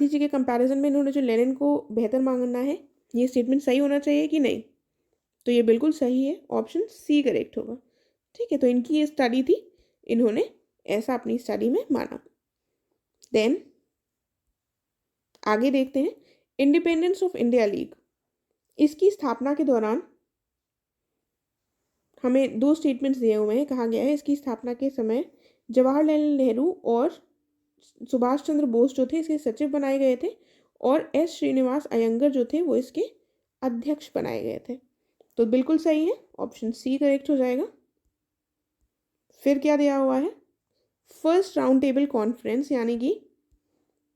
जी के कंपैरिजन में इन्होंने जो लेनिन को बेहतर माना है, ये स्टेटमेंट सही होना चाहिए कि नहीं? तो ये बिल्कुल सही है, ऑप्शन सी करेक्ट होगा। ठीक है, तो इनकी ये स्टडी थी, इन्होंने ऐसा अपनी स्टडी में माना। देन आगे देखते हैं इंडिपेंडेंस ऑफ इंडिया लीग। इसकी स्थापना के दौरान हमें दो स्टेटमेंट्स दिए हुए हैं। कहा गया है इसकी स्थापना के समय जवाहरलाल नेहरू और सुभाष चंद्र बोस जो थे इसके सचिव बनाए गए थे और एस श्रीनिवास अयंगर जो थे वो इसके अध्यक्ष बनाए गए थे। तो बिल्कुल सही है, ऑप्शन सी करेक्ट हो जाएगा। फिर क्या दिया हुआ है? फर्स्ट राउंड टेबल कॉन्फ्रेंस यानी कि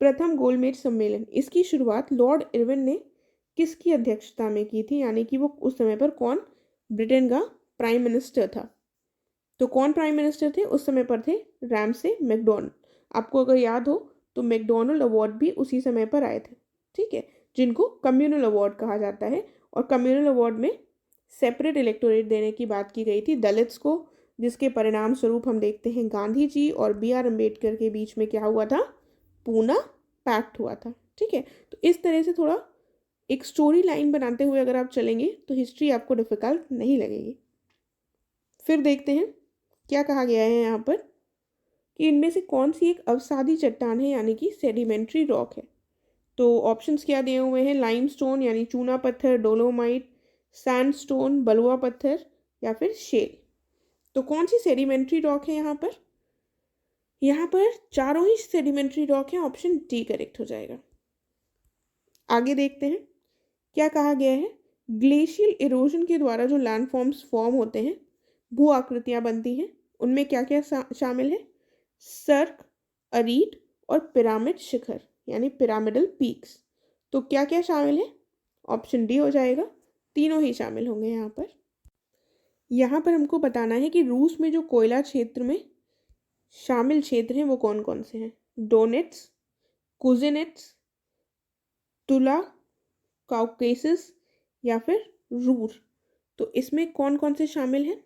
प्रथम गोलमेज सम्मेलन, इसकी शुरुआत लॉर्ड इरविन ने किसकी अध्यक्षता में की थी? यानी कि वो उस समय पर कौन ब्रिटेन का प्राइम मिनिस्टर था? तो कौन प्राइम मिनिस्टर थे उस समय पर? थे रैमसे मैकडॉनल्ड। आपको अगर याद हो तो मैकडॉनल्ड अवार्ड भी उसी समय पर आए थे। ठीक है, जिनको कम्युनल अवार्ड कहा जाता है। और कम्युनल अवार्ड में सेपरेट इलेक्टोरेट देने की बात की गई थी दलित्स को, जिसके परिणाम स्वरूप हम देखते हैं गांधी जी और B.R. अम्बेडकर के बीच में क्या हुआ था? पूना पैक्ट हुआ था। ठीक है, तो इस तरह से थोड़ा एक स्टोरी लाइन बनाते हुए अगर आप चलेंगे तो हिस्ट्री आपको डिफिकल्ट नहीं लगेगी। फिर देखते हैं क्या कहा गया है यहाँ पर कि इनमें से कौन सी एक अवसादी चट्टान है यानी कि सेडिमेंट्री रॉक है। तो ऑप्शंस क्या दिए हुए हैं? लाइमस्टोन यानी चूना पत्थर, डोलोमाइट, सैंडस्टोन बलुआ पत्थर या फिर शेल। तो कौन सी सेडिमेंट्री रॉक है यहाँ पर? यहाँ पर चारों ही सेडिमेंट्री रॉक है, ऑप्शन डी करेक्ट हो जाएगा। आगे देखते हैं क्या कहा गया है। ग्लेशियल इरोजन के द्वारा जो लैंडफॉर्म्स फॉर्म होते हैं, भू आकृतियां बनती हैं, उनमें क्या क्या शामिल है? सर्क, अरीट और पिरामिड शिखर यानी पिरामिडल पीक्स। तो क्या क्या शामिल है? ऑप्शन डी हो जाएगा, तीनों ही शामिल होंगे यहाँ पर हमको बताना है कि रूस में जो कोयला क्षेत्र में शामिल क्षेत्र हैं वो कौन कौन से हैं? डोनेट्स, कुजिनेट्स, तुला, काउकेसस या फिर रूर। तो इसमें कौन कौन से शामिल हैं?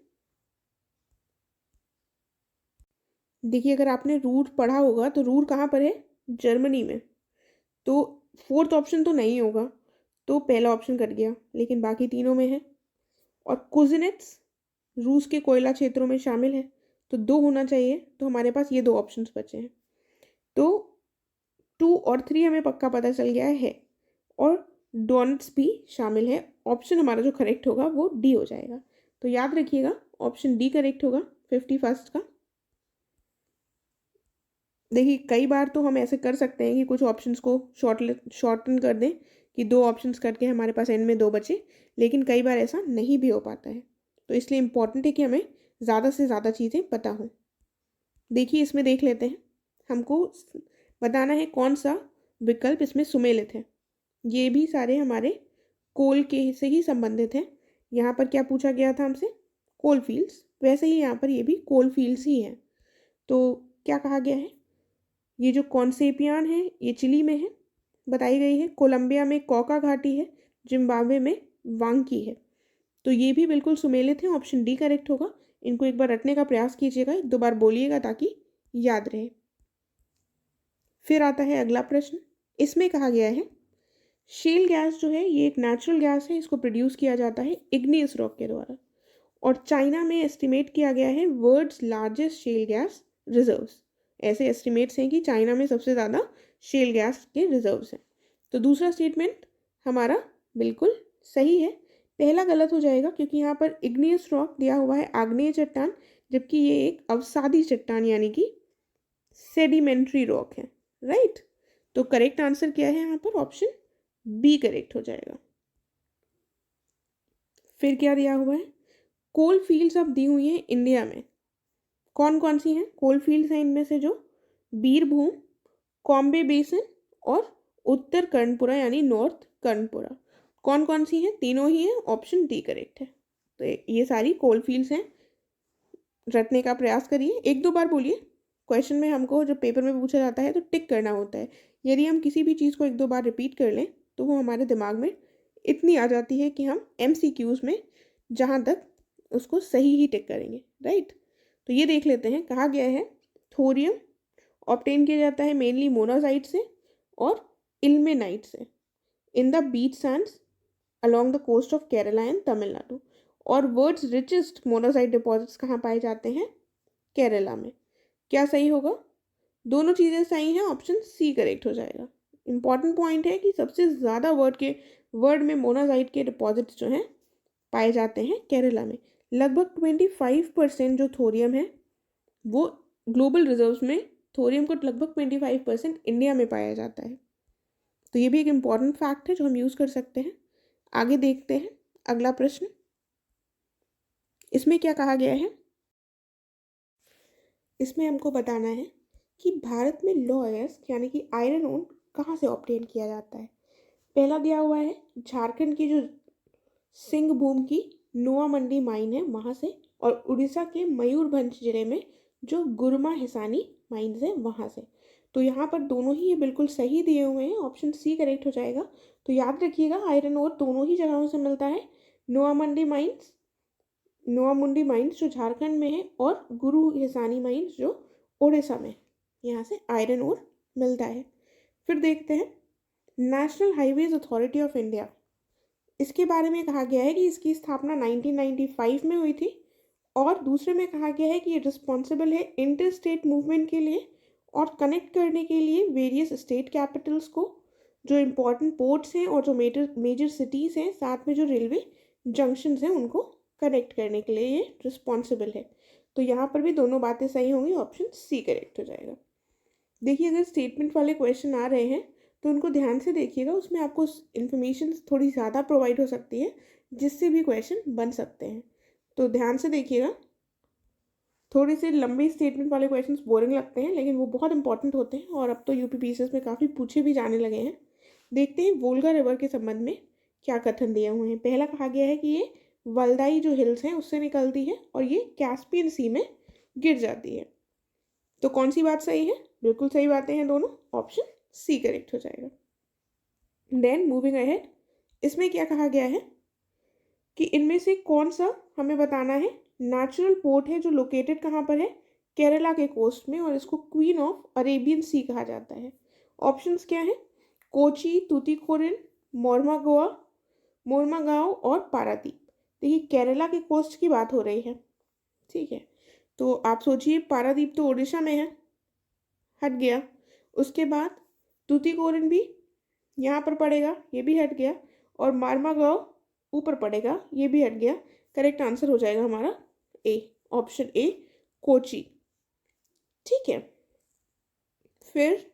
देखिए, अगर आपने रूर पढ़ा होगा तो रूर कहाँ पर है? जर्मनी में। तो फोर्थ ऑप्शन तो नहीं होगा, तो पहला ऑप्शन कट गया, लेकिन बाकी तीनों में है। और कुजिनेट्स रूस के कोयला क्षेत्रों में शामिल है, तो दो होना चाहिए, तो हमारे पास ये दो ऑप्शंस बचे हैं। तो 2 और 3 हमें पक्का पता चल गया है और डोनट्स भी शामिल है। ऑप्शन हमारा जो करेक्ट होगा वो डी हो जाएगा। तो याद रखिएगा ऑप्शन डी करेक्ट होगा 51st का। देखिए, कई बार तो हम ऐसे कर सकते हैं कि कुछ ऑप्शंस को शॉर्टन कर दें कि 2 ऑप्शंस करके हमारे पास एंड में 2 बचे, लेकिन कई बार ऐसा नहीं भी हो पाता है। तो इसलिए इम्पॉर्टेंट है कि हमें ज़्यादा से ज़्यादा चीज़ें पता हों। देखिए, इसमें देख लेते हैं, हमको बताना है कौन सा विकल्प इसमें सुमेलित है। ये भी सारे हमारे कोल के से ही संबंधित हैं। यहाँ पर क्या पूछा गया था हमसे? कोल फील्ड्स, वैसे ही यहाँ पर ये भी कोल फील्ड्स ही हैं। तो क्या कहा गया है? ये जो कॉन्सेपियान है ये चिली में है, बताई गई है। कोलंबिया में कॉका घाटी है, जिम्बाब्वे में वांकी है। तो ये भी बिल्कुल सुमेलित है, ऑप्शन डी करेक्ट होगा। इनको एक बार रटने का प्रयास कीजिएगा, 2 बार बोलिएगा ताकि याद रहे। फिर आता है अगला प्रश्न। इसमें कहा गया है शेल गैस जो है ये एक नेचुरल गैस है, इसको प्रोड्यूस किया जाता है इग्नियस रॉक के द्वारा और चाइना में एस्टिमेट किया गया है world's largest shale gas reserves. ऐसे एस्टिमेट्स हैं कि चाइना में सबसे ज़्यादा शेल गैस के रिजर्व्स हैं। तो दूसरा स्टेटमेंट हमारा बिल्कुल सही है। पहला गलत हो जाएगा क्योंकि यहाँ पर इग्नियस रॉक दिया हुआ है आग्नेय चट्टान, जबकि ये एक अवसादी चट्टान यानी कि सेडिमेंट्री रॉक है, राइट। तो करेक्ट आंसर क्या है यहाँ पर? ऑप्शन बी करेक्ट हो जाएगा। फिर क्या दिया हुआ है? कोल फील्ड्स अब दी हुई हैं इंडिया में, कौन कौन सी हैं कोल फील्ड्स हैं इनमें से? जो बीरभूम, कॉम्बे बेसिन और उत्तर कर्णपुरा यानी नॉर्थ कर्णपुरा। कौन कौन सी हैं? तीनों ही हैं, ऑप्शन डी करेक्ट है। तो ये सारी कोल फील्ड्स हैं। रटने का प्रयास करिए, एक दो बार बोलिए। क्वेश्चन में हमको जब पेपर में पूछा जाता है तो टिक करना होता है। यदि हम किसी भी चीज़ को एक दो बार रिपीट कर लें तो वो हमारे दिमाग में इतनी आ जाती है कि हम MCQs में जहाँ तक उसको सही ही टिक करेंगे, राइट। तो ये देख लेते हैं, कहा गया है थोरियम ऑब्टेन किया जाता है मेनली मोनाजाइट से और इल्मेनाइट से in the beach Sands along the coast of Kerala and Tamil Nadu. और वर्ड्स रिचेस्ट मोनाजाइट डिपॉजिट्स कहाँ पाए जाते हैं? केरला में। क्या सही होगा? दोनों चीज़ें सही हैं, ऑप्शन सी करेक्ट हो जाएगा। इंपॉर्टेंट पॉइंट है कि सबसे ज़्यादा वर्ड में मोनाजाइट के डिपॉजिट्स जो हैं पाए जाते हैं केरला में। लगभग 25% जो थोरियम है वो ग्लोबल रिजर्व्स में थोरियम को लगभग 25% इंडिया में पाया जाता है। तो ये भी एक इम्पॉर्टेंट फैक्ट है जो हम यूज़ कर सकते हैं। आगे देखते हैं अगला प्रश्न। इसमें क्या कहा गया है? इसमें हमको बताना है कि भारत में लॉयस यानी कि आयरन ओर कहाँ से ऑब्टेन किया जाता है। पहला दिया हुआ है झारखंड की जो सिंहभूम की नुआ मंडी माइन है वहाँ से, और उड़ीसा के मयूरभंज जिले में जो गुरमा हिसानी माइन्स है वहाँ से। तो यहाँ पर दोनों ही ये बिल्कुल सही दिए हुए हैं, ऑप्शन सी करेक्ट हो जाएगा। तो याद रखिएगा आयरन ओर दोनों ही जगहों से मिलता है। नुआ मुंडी माइन्स जो झारखंड में है और गुरु हिसानी माइन्स जो उड़ीसा में, यहाँ से आयरन ओर मिलता है। फिर देखते हैं national highways authority of India. इसके बारे में कहा गया है कि इसकी स्थापना 1995 में हुई थी, और दूसरे में कहा गया है कि ये रिस्पॉन्सिबल है इंटर स्टेट मूवमेंट के लिए और कनेक्ट करने के लिए वेरियस स्टेट कैपिटल्स को, जो इम्पोर्टेंट पोर्ट्स हैं और जो मेजर सिटीज़ हैं, साथ में जो रेलवे जंक्शंस हैं उनको कनेक्ट करने के लिए ये रिस्पॉन्सिबल है। तो यहाँ पर भी दोनों बातें सही होंगी, ऑप्शन सी करेक्ट हो जाएगा। देखिए अगर स्टेटमेंट वाले क्वेश्चन आ रहे हैं तो उनको ध्यान से देखिएगा, उसमें आपको इन्फॉर्मेशन थोड़ी ज़्यादा प्रोवाइड हो सकती है जिससे भी क्वेश्चन बन सकते हैं। तो ध्यान से देखिएगा। थोड़े से लंबे स्टेटमेंट वाले क्वेश्चंस बोरिंग लगते हैं लेकिन वो बहुत इंपॉर्टेंट होते हैं और अब तो UPPCS में काफ़ी पूछे भी जाने लगे हैं। देखते हैं वोल्गा रिवर के संबंध में क्या कथन दिए हुए हैं। पहला कहा गया है कि ये वल्दाई जो हिल्स हैं उससे निकलती है और ये कैस्पियन सी में गिर जाती है। तो कौन सी बात सही है? बिल्कुल सही बातें हैं दोनों, ऑप्शन सी करेक्ट हो जाएगा। देन मूविंग अहेड, इसमें क्या कहा गया है कि इनमें से कौन सा हमें बताना है नेचुरल पोर्ट है जो लोकेटेड कहाँ पर है? केरला के कोस्ट में, और इसको क्वीन ऑफ अरेबियन सी कहा जाता है। ऑप्शंस क्या है? कोची, तूतीकोरिन, मोरमागांव और पारादीप। देखिए केरला के कोस्ट की बात हो रही है, ठीक है। तो आप सोचिए पारादीप तो उड़ीसा में है, हट गया। उसके बाद तूतीकोरिन भी यहाँ पर पड़ेगा, ये भी हट गया, और मोरमागांव ऊपर पड़ेगा, ये भी हट गया। करेक्ट आंसर हो जाएगा हमारा ए, ऑप्शन ए कोची, ठीक है। फिर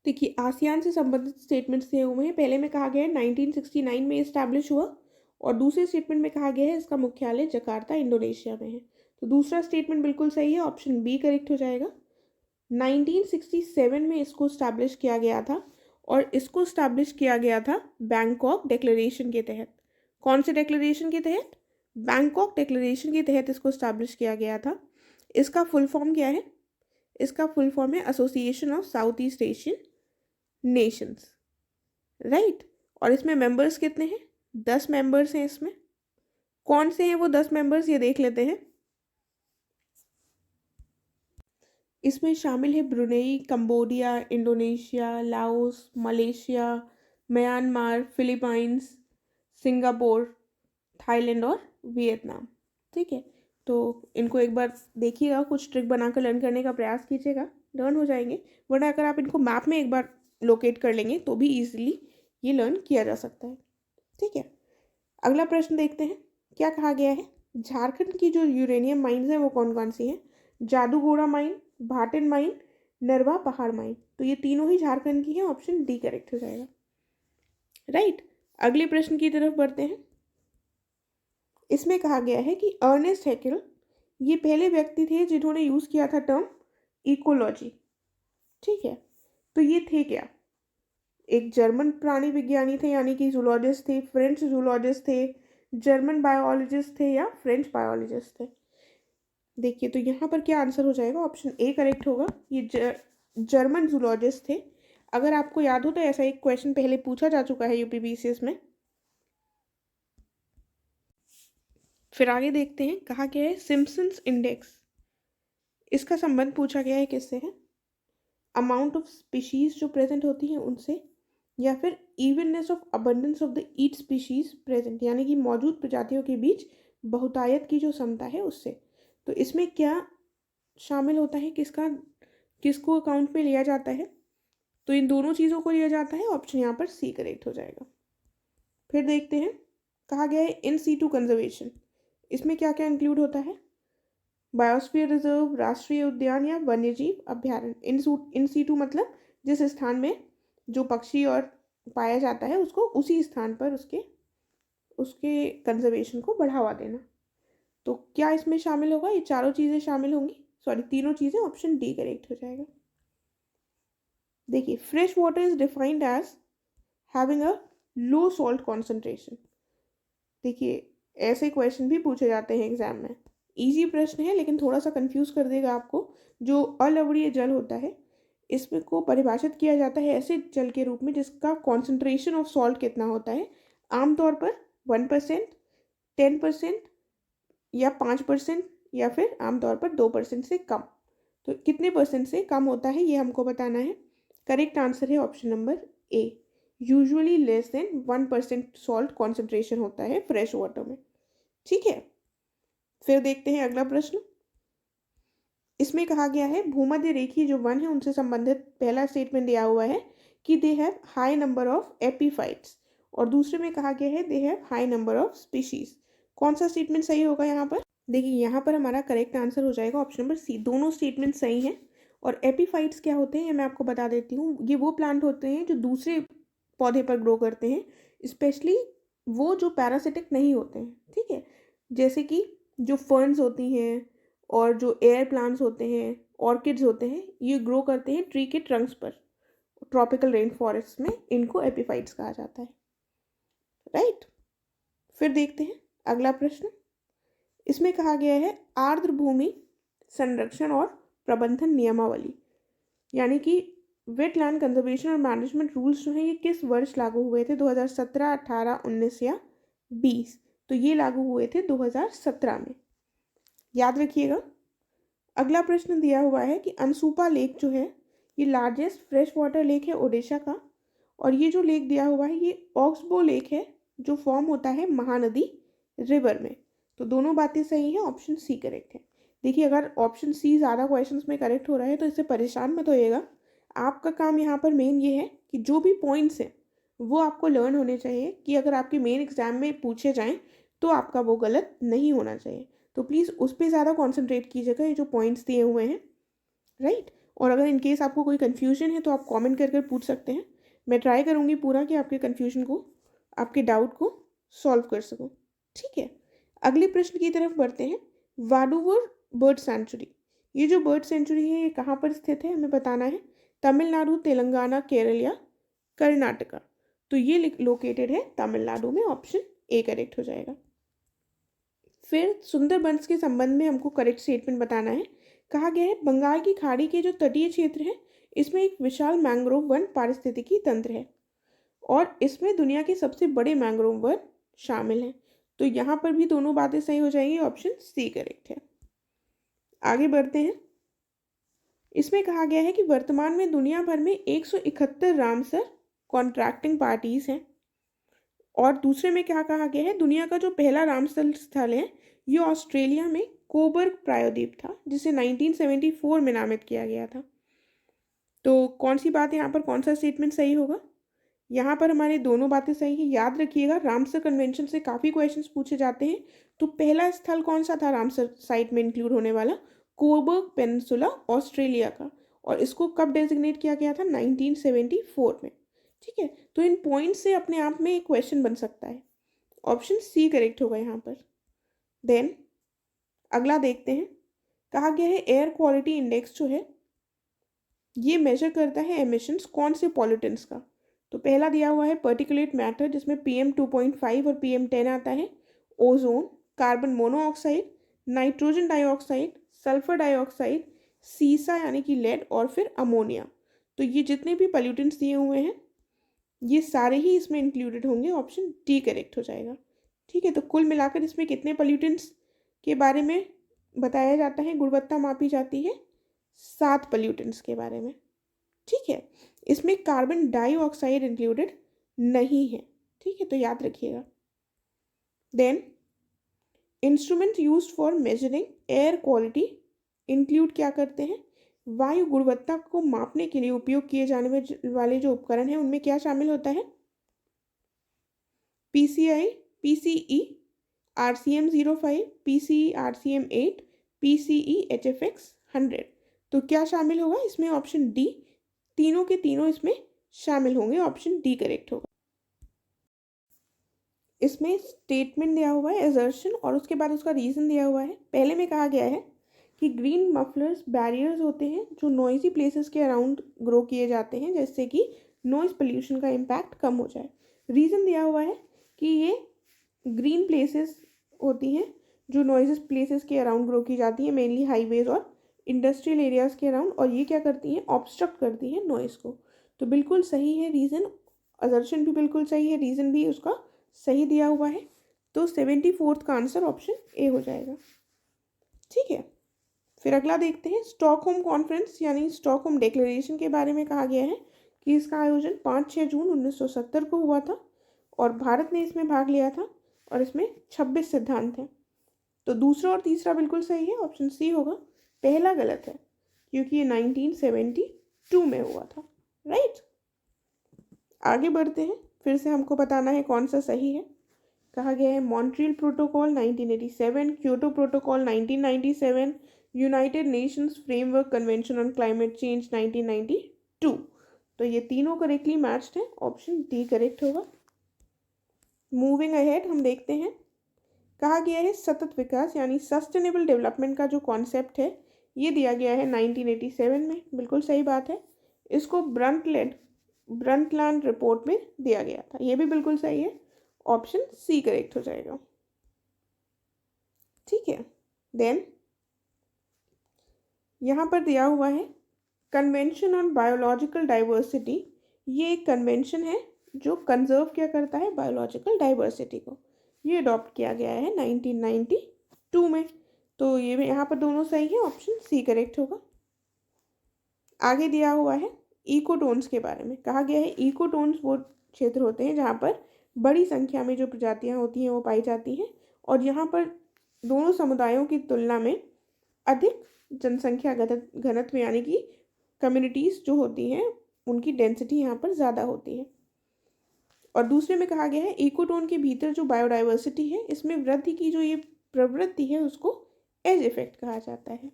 देखिए आसियान से संबंधित स्टेटमेंट्स दिए हुए हैं। पहले में कहा गया है 1969 में इस्टेब्लिश हुआ, और दूसरे स्टेटमेंट में कहा गया है इसका मुख्यालय जकार्ता इंडोनेशिया में है। तो दूसरा स्टेटमेंट बिल्कुल सही है, ऑप्शन बी करेक्ट हो जाएगा। 1967 में इसको स्टैब्लिश किया गया था, और इसको स्टैब्लिश किया गया था बैंकॉक डिक्लेरेशन के तहत। कौन से डिक्लेरेशन के तहत? बैंकॉक डिक्लेरेशन के तहत इसको स्टैब्लिश किया गया था। इसका फुल फॉर्म क्या है? इसका फुल फॉर्म है association of south east Asian Nations, right. और इसमें मेंबर्स कितने हैं? 10 मेंबर्स हैं इसमें। कौन से हैं वो 10 मेंबर्स, ये देख लेते हैं। इसमें शामिल है Brunei, Cambodia, Indonesia, Laos, Malaysia, Myanmar, Philippines, Singapore, Thailand और वियतनाम, ठीक है। तो इनको एक बार देखिएगा, कुछ ट्रिक बनाकर लर्न करने का प्रयास कीजिएगा, लर्न हो जाएंगे। वरना अगर आप इनको मैप में एक बार लोकेट कर लेंगे तो भी ईजिली ये लर्न किया जा सकता है, ठीक है। अगला प्रश्न देखते हैं, क्या कहा गया है। झारखंड की जो यूरेनियम माइंस हैं वो कौन कौन सी हैं। जादूगोड़ा माइन, भाटिन माइन, नरवा पहाड़ माइन। तो ये तीनों ही झारखंड की हैं, ऑप्शन डी करेक्ट हो जाएगा। राइट, अगले प्रश्न की तरफ बढ़ते हैं। इसमें कहा गया है कि अर्नेस्ट हैकेल ये पहले व्यक्ति थे जिन्होंने यूज किया था टर्म इकोलॉजी। ठीक है, तो ये थे क्या। एक जर्मन प्राणी विज्ञानी थे यानी कि जूलॉजिस्ट थे, फ्रेंच जूलॉजिस्ट थे, जर्मन बायोलॉजिस्ट थे या फ्रेंच बायोलॉजिस्ट थे। देखिए तो यहाँ पर क्या आंसर हो जाएगा, ऑप्शन ए करेक्ट होगा। ये जर्मन जूलॉजिस्ट थे। अगर आपको याद हो तो ऐसा एक क्वेश्चन पहले पूछा जा चुका है यूपीपीसीएस में। फिर आगे देखते हैं, कहा गया है सिम्पसन्स इंडेक्स, इसका संबंध पूछा गया है किससे है। अमाउंट ऑफ स्पीशीज जो प्रेजेंट होती हैं उनसे, या फिर evenness of abundance of the each species present, यानी कि मौजूद प्रजातियों के बीच बहुतायत की जो क्षमता है उससे। तो इसमें क्या शामिल होता है, किसको अकाउंट में लिया जाता है। तो इन दोनों चीज़ों को लिया जाता है, ऑप्शन यहाँ पर सी करेक्ट हो जाएगा। फिर देखते हैं, कहा गया है इन सीटू कंजर्वेशन, इसमें क्या क्या इंक्लूड होता है। बायोस्फीयर रिजर्व, राष्ट्रीय उद्यान या वन्यजीव अभ्यारण्य। इन सीटू मतलब जिस स्थान में जो पक्षी और पाया जाता है उसको उसी स्थान पर उसके उसके कंजर्वेशन को बढ़ावा देना। तो क्या इसमें शामिल होगा, ये चारों चीज़ें शामिल होंगी, सॉरी तीनों चीज़ें, ऑप्शन डी करेक्ट हो जाएगा। देखिए, fresh water is defined as having a low salt concentration. देखिए ऐसे क्वेश्चन भी पूछे जाते हैं एग्जाम में, इजी प्रश्न है लेकिन थोड़ा सा कंफ्यूज कर देगा आपको। जो अलवणीय जल होता है इसमें को परिभाषित किया जाता है ऐसे जल के रूप में जिसका कॉन्सेंट्रेशन ऑफ सॉल्ट कितना होता है, आमतौर पर 1%, 10% या 5%, या फिर आमतौर पर 2% से कम। तो कितने परसेंट से कम होता है ये हमको बताना है। करेक्ट आंसर है option number A, usually less than 1% salt concentration होता है फ्रेश वाटर में। ठीक है, फिर देखते हैं अगला प्रश्न। इसमें कहा गया है भूमध्य रेखीय जो वन है उनसे संबंधित पहला स्टेटमेंट दिया हुआ है कि they have high number of epiphytes, और दूसरे में कहा गया है they have high number of species. कौन सा स्टेटमेंट सही होगा यहाँ पर। देखिए यहाँ पर हमारा करेक्ट आंसर हो जाएगा ऑप्शन नंबर सी, दोनों स्टेटमेंट सही हैं। और एपीफाइट्स क्या होते हैं ये मैं आपको बता देती हूँ। ये वो प्लांट होते हैं जो दूसरे पौधे पर ग्रो करते हैं, स्पेशली वो जो पैरासिटिक नहीं होते हैं। ठीक है, जैसे कि जो फर्न्स होती हैं और जो एयर प्लांट्स होते हैं, ऑर्किड्स होते हैं, ये ग्रो करते हैं ट्री के ट्रंक्स पर। ट्रॉपिकल रेन फॉरेस्ट में इनको एपीफाइट्स कहा जाता है। राइट, फिर देखते हैं अगला प्रश्न। इसमें कहा गया है आर्द्र भूमि संरक्षण और प्रबंधन नियमावली, यानी कि वेटलैंड कंजर्वेशन और मैनेजमेंट रूल्स जो हैं ये किस वर्ष लागू हुए थे, 2017, 18, 19 या 20। तो ये लागू हुए थे 2017 में, याद रखिएगा। अगला प्रश्न दिया हुआ है कि अनसुपा लेक जो है ये लार्जेस्ट फ्रेश वाटर लेक है ओडिशा का, और ये जो लेक दिया हुआ है ये ऑक्सबो लेक है जो फॉर्म होता है महानदी रिवर में। तो दोनों बातें सही हैं, ऑप्शन सी करेक्ट है। देखिए अगर ऑप्शन सी ज़्यादा क्वेश्चंस में करेक्ट हो रहा है तो इससे परेशान मत होइएगा। आपका काम यहाँ पर मेन ये है कि जो भी पॉइंट्स हैं वो आपको लर्न होने चाहिए, कि अगर आपके मेन एग्जाम में पूछे जाएं तो आपका वो गलत नहीं होना चाहिए। तो प्लीज़ उस पर ज़्यादा कॉन्सेंट्रेट कीजिएगा, ये जो पॉइंट्स दिए हुए हैं। राइट, और अगर इन केस आपको कोई कन्फ्यूजन है तो आप कमेंट कर पूछ सकते हैं। मैं ट्राई करूँगी पूरा कि आपके कन्फ्यूजन को, आपके डाउट को सॉल्व कर सकूँ। ठीक है, अगले प्रश्न की तरफ बढ़ते हैं। वाडूवर बर्ड सेंचुरी, ये जो बर्ड सेंचुरी है ये कहाँ पर स्थित है हमें बताना है। तमिलनाडु, तेलंगाना, केरल या कर्नाटका। तो ये लोकेटेड है तमिलनाडु में, ऑप्शन ए करेक्ट हो जाएगा। फिर सुंदरबंस के संबंध में हमको करेक्ट स्टेटमेंट बताना है। कहा गया है बंगाल की खाड़ी के जो तटीय क्षेत्र है इसमें एक विशाल मैंग्रोव वन पारिस्थितिकी तंत्र है, और इसमें दुनिया के सबसे बड़े मैंग्रोव वन शामिल हैं। तो यहाँ पर भी दोनों बातें सही हो जाएंगी, ऑप्शन सी करेक्ट है। आगे बढ़ते हैं। इसमें कहा गया है कि वर्तमान में दुनिया भर में 171 रामसर कॉन्ट्रैक्टिंग पार्टीज हैं, और दूसरे में क्या कहा गया है, दुनिया का जो पहला रामसर स्थल है ये ऑस्ट्रेलिया में कोबर्ग प्रायद्वीप था जिसे 1974 में नामित किया गया था। तो कौन सी बात यहाँ पर, कौन सा स्टेटमेंट सही होगा। यहाँ पर हमारी दोनों बातें सही हैं। याद रखिएगा रामसर कन्वेंशन से काफ़ी क्वेश्चंस पूछे जाते हैं। तो पहला स्थल कौन सा था रामसर साइट में इंक्लूड होने वाला? कोबर्ग पेनिनसुला ऑस्ट्रेलिया का। और इसको कब डेजिग्नेट किया गया था? 1974 में। ठीक है, तो इन पॉइंट से अपने आप में एक क्वेश्चन बन सकता है। ऑप्शन सी करेक्ट होगा यहाँ पर। देन अगला देखते हैं। कहा गया है एयर क्वालिटी इंडेक्स जो है ये मेजर करता है एमिशंस कौन से पॉल्यूटेंट्स का। तो पहला दिया हुआ है पर्टिकुलेट मैटर जिसमें PM 2.5 और PM 10 आता है, ozone, carbon monoxide, nitrogen dioxide, sulphur dioxide, सीसा यानी कि लेड और फिर अमोनिया। तो ये जितने भी पॉल्यूटेंट्स दिए हुए हैं ये सारे ही इसमें इंक्लूडेड होंगे। ऑप्शन डी करेक्ट हो जाएगा। ठीक है, तो कुल मिलाकर इसमें कितने पॉल्यूटेंट्स के बारे में बताया जाता है, गुणवत्ता मापी जाती है? 7 पॉल्यूटेंट्स के बारे में। ठीक है, इसमें कार्बन डाइऑक्साइड इंक्लूडेड नहीं है। ठीक है, तो याद रखिएगा। Then instrument used for measuring air quality include क्या करते हैं? वायु गुणवत्ता को मापने के लिए उपयोग किए जाने वाले जो उपकरण हैं उनमें क्या शामिल होता है? PCI, PCE, RCM 05, PCE RCM 8, PCE HFX 100। तो क्या शामिल होगा इसमें? ऑप्शन डी, तीनों के तीनों इसमें शामिल होंगे। ऑप्शन डी करेक्ट होगा। इसमें स्टेटमेंट दिया हुआ है एजर्शन और उसके बाद उसका रीज़न दिया हुआ है। पहले में कहा गया है कि ग्रीन मफलर्स बैरियर्स होते हैं जो नॉइजी प्लेसेस के अराउंड ग्रो किए जाते हैं जिससे कि नॉइज़ पोल्यूशन का इम्पैक्ट कम हो जाए। रीज़न दिया हुआ है कि ये ग्रीन प्लेसेस होती हैं जो नॉइज़ प्लेसेस के अराउंड ग्रो की जाती हैं, मेनली हाईवेज और इंडस्ट्रियल एरियाज़ के अराउंड, और ये क्या करती हैं? ऑब्स्ट्रक्ट करती हैं नॉइज़ को। तो बिल्कुल सही है रीज़न, असर्शन भी बिल्कुल सही है, रीज़न भी उसका सही दिया हुआ है। तो 74th का आंसर ऑप्शन ए हो जाएगा। ठीक है, फिर अगला देखते हैं। स्टॉकहोम कॉन्फ्रेंस यानी स्टॉकहोम डिक्लेरेशन के बारे में कहा गया है कि इसका आयोजन 5-6 जून 1970 को हुआ था और भारत ने इसमें भाग लिया था और इसमें 26 सिद्धांत हैं। तो दूसरा और तीसरा बिल्कुल सही है, ऑप्शन सी होगा। पहला गलत है क्योंकि ये 1972 में हुआ था। राइट, आगे बढ़ते हैं। फिर से हमको बताना है कौन सा सही है। कहा गया है Montreal protocol 1987, Kyoto protocol 1997, United Nations framework convention on climate change 1992। तो ये तीनों करेक्टली मैच्ड हैं। ऑप्शन डी करेक्ट होगा। मूविंग अहेड हम देखते हैं। कहा गया है सतत विकास यानी सस्टेनेबल डेवलपमेंट का जो कॉन्सेप्ट है ये दिया गया है 1987 में। बिल्कुल सही बात है। इसको ब्रंटलैंड रिपोर्ट में दिया गया था। ये भी बिल्कुल सही है। ऑप्शन सी करेक्ट हो जाएगा। ठीक है, देन यहाँ पर दिया हुआ है कन्वेंशन ऑन बायोलॉजिकल डाइवर्सिटी। ये एक कन्वेंशन है जो कंजर्व क्या करता है? बायोलॉजिकल डाइवर्सिटी को। ये अडॉप्ट किया गया है 1992 में। तो ये यहाँ पर दोनों सही है। ऑप्शन सी करेक्ट होगा। आगे दिया हुआ है इकोटोन्स के बारे में। कहा गया है इकोटोन्स वो क्षेत्र होते हैं जहाँ पर बड़ी संख्या में जो प्रजातियाँ होती हैं वो पाई जाती हैं और यहाँ पर दोनों समुदायों की तुलना में अधिक जनसंख्या घनत्व यानी कि कम्युनिटीज़ जो होती हैं उनकी डेंसिटी यहाँ पर ज़्यादा होती है। और दूसरे में कहा गया है इकोटोन के भीतर जो बायोडाइवर्सिटी है इसमें वृद्धि की जो ये प्रवृत्ति है उसको एज इफेक्ट कहा जाता है।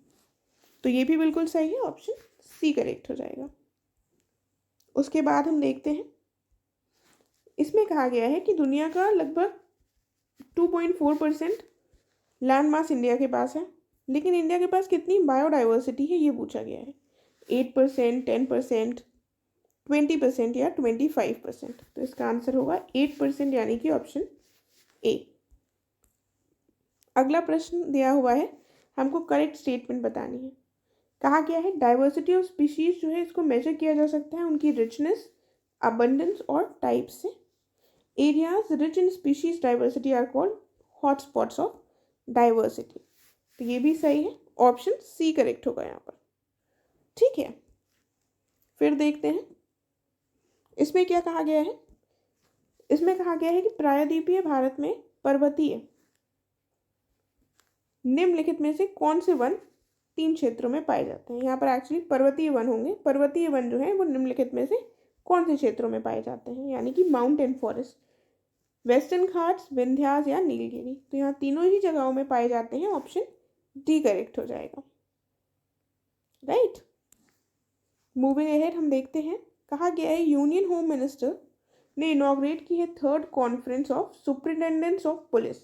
तो ये भी बिल्कुल सही है। ऑप्शन सी करेक्ट हो जाएगा। उसके बाद हम देखते हैं। इसमें कहा गया है कि दुनिया का लगभग 2.4% लैंड मास इंडिया के पास है, लेकिन इंडिया के पास कितनी बायोडाइवर्सिटी है ये पूछा गया है। 8%, 10%, 20% या 25%। तो इसका आंसर होगा 8% यानी कि ऑप्शन ए। अगला प्रश्न दिया हुआ है, हमको करेक्ट स्टेटमेंट बतानी है। कहा गया है डाइवर्सिटी ऑफ स्पीशीज जो है इसको मेजर किया जा सकता है उनकी रिचनेस, अबंडेंस और टाइप से। Areas rich in species diversity are called hotspots of diversity. तो ये भी सही है। ऑप्शन सी करेक्ट होगा यहाँ पर। ठीक है, फिर देखते हैं इसमें क्या कहा गया है। इसमें कहा गया है कि प्रायद्वीपीय भारत में पर्वतीय निम्नलिखित में से कौन से वन 3 क्षेत्रों में पाए जाते हैं। यहाँ पर एक्चुअली पर्वतीय वन होंगे। पर्वतीय वन जो है वो निम्नलिखित में से कौन से क्षेत्रों में पाए जाते हैं, यानी कि mountain forest, western Ghats, Vindhyas या नीलगिरी। तो यहाँ तीनों ही जगहों में पाए जाते हैं, ऑप्शन डी करेक्ट हो जाएगा। राइट, मूविंग अहेड हम देखते हैं, कहा गया है यूनियन होम मिनिस्टर ने इनॉग्रेट की है 3rd conference of superintendents of police,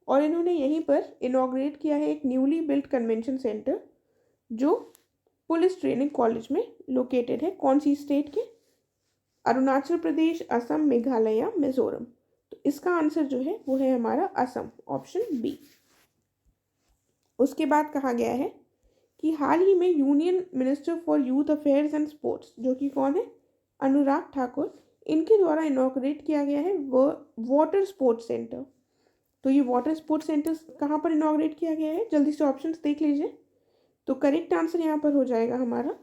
और इन्होंने यहीं पर इनॉग्रेट किया है एक न्यूली बिल्ट कन्वेंशन सेंटर जो पुलिस ट्रेनिंग कॉलेज में लोकेटेड है। कौन सी स्टेट के? अरुणाचल प्रदेश, असम, मेघालय या मिजोरम। तो इसका आंसर जो है वो है हमारा असम, ऑप्शन बी। उसके बाद कहा गया है कि हाल ही में union minister for youth affairs and sports, जो कि कौन है? अनुराग ठाकुर, इनके द्वारा इनॉग्रेट किया गया है वाटर स्पोर्ट्स सेंटर। तो ये वाटर स्पोर्ट्स सेंटर कहाँ पर इनॉग्रेट किया गया है? जल्दी से ऑप्शंस देख लीजिए। तो करेक्ट आंसर यहाँ पर हो जाएगा हमारा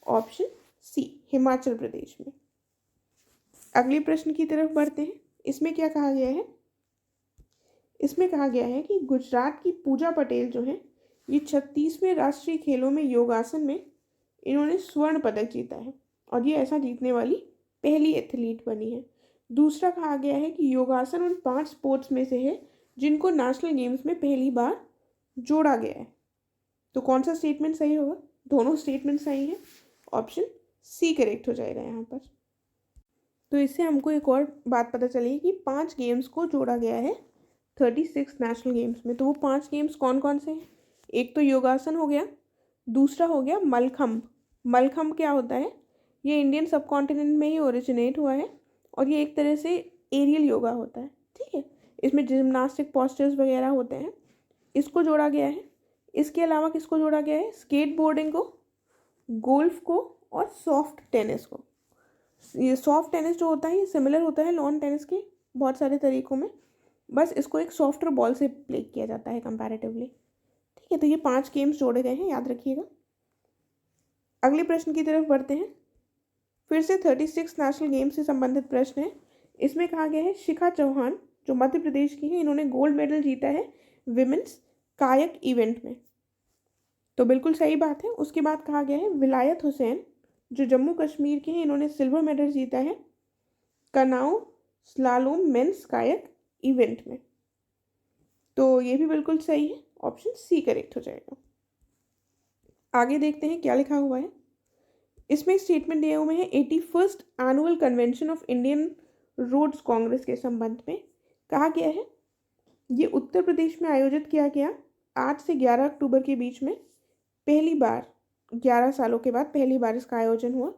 ऑप्शन सी, हिमाचल प्रदेश में। अगले प्रश्न की तरफ बढ़ते हैं। इसमें क्या कहा गया है? इसमें कहा गया है कि गुजरात की पूजा पटेल जो है, ये 36वें राष्ट्रीय खेलों में योगासन में इन्होंने स्वर्ण पदक जीता है, और ये ऐसा जीतने वाली पहली एथलीट बनी है। दूसरा कहा गया है कि योगासन उन 5 स्पोर्ट्स में से है जिनको नेशनल गेम्स में पहली बार जोड़ा गया है। तो कौन सा स्टेटमेंट सही होगा? दोनों स्टेटमेंट सही है, ऑप्शन सी करेक्ट हो जाएगा यहाँ पर। तो इससे हमको एक और बात पता चली कि 5 गेम्स को जोड़ा गया है 36 नेशनल गेम्स में। तो वो 5 गेम्स कौन कौन से हैं? एक तो योगासन हो गया, दूसरा हो गया मलखम्ब। मलखम्ब क्या होता है? ये इंडियन सब कॉन्टिनेंट में ही ओरिजिनेट हुआ है, और ये एक तरह से एरियल योगा होता है, ठीक है। इसमें जिम्नास्टिक पोस्चर्स वगैरह होते हैं, इसको जोड़ा गया है। इसके अलावा किसको जोड़ा गया है? स्केट बोर्डिंग को, गोल्फ को और सॉफ्ट टेनिस को। ये सॉफ्ट टेनिस जो होता है ये सिमिलर होता है लॉन टेनिस के बहुत सारे तरीकों में, बस इसको एक सॉफ्टर बॉल से प्ले किया जाता है कंपैरेटिवली, ठीक है। तो ये 5 गेम्स जोड़े गए हैं, याद रखिएगा। अगले प्रश्न की तरफ बढ़ते हैं। फिर से 36 नेशनल गेम्स से संबंधित प्रश्न है। इसमें कहा गया है शिखा चौहान जो मध्य प्रदेश की है, इन्होंने गोल्ड मेडल जीता है विमेंस कायक इवेंट में। तो बिल्कुल सही बात है। उसके बाद कहा गया है विलायत हुसैन जो जम्मू कश्मीर के हैं, इन्होंने सिल्वर मेडल जीता है कनाऊ स्लालोम मेंस कायक इवेंट में। तो ये भी बिल्कुल सही है, ऑप्शन सी करेक्ट हो जाएगा। आगे देखते हैं क्या लिखा हुआ है। इसमें स्टेटमेंट दिए हुए हैं 81st annual convention of Indian roads congress के संबंध में। कहा गया है ये उत्तर प्रदेश में आयोजित किया गया 8 से 11 अक्टूबर के बीच में, पहली बार 11 सालों के बाद पहली बार इसका आयोजन हुआ।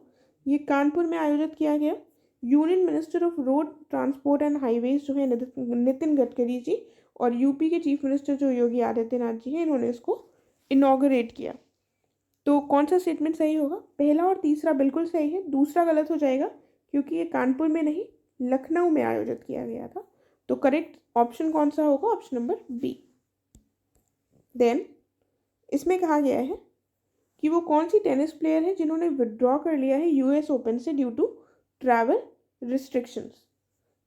ये कानपुर में आयोजित किया गया। Union minister of road transport and highways जो है नितिन गडकरी जी, और यूपी के चीफ मिनिस्टर जो योगी आदित्यनाथ जी हैं, इन्होंने इसको इनॉग्रेट किया। तो कौन सा स्टेटमेंट सही होगा? पहला और तीसरा बिल्कुल सही है, दूसरा गलत हो जाएगा क्योंकि ये कानपुर में नहीं लखनऊ में आयोजित किया गया था। तो करेक्ट ऑप्शन कौन सा होगा? Option number B. देन इसमें कहा गया है कि वो कौन सी टेनिस प्लेयर है जिन्होंने विड्रॉ कर लिया है यूएस ओपन से due to travel restrictions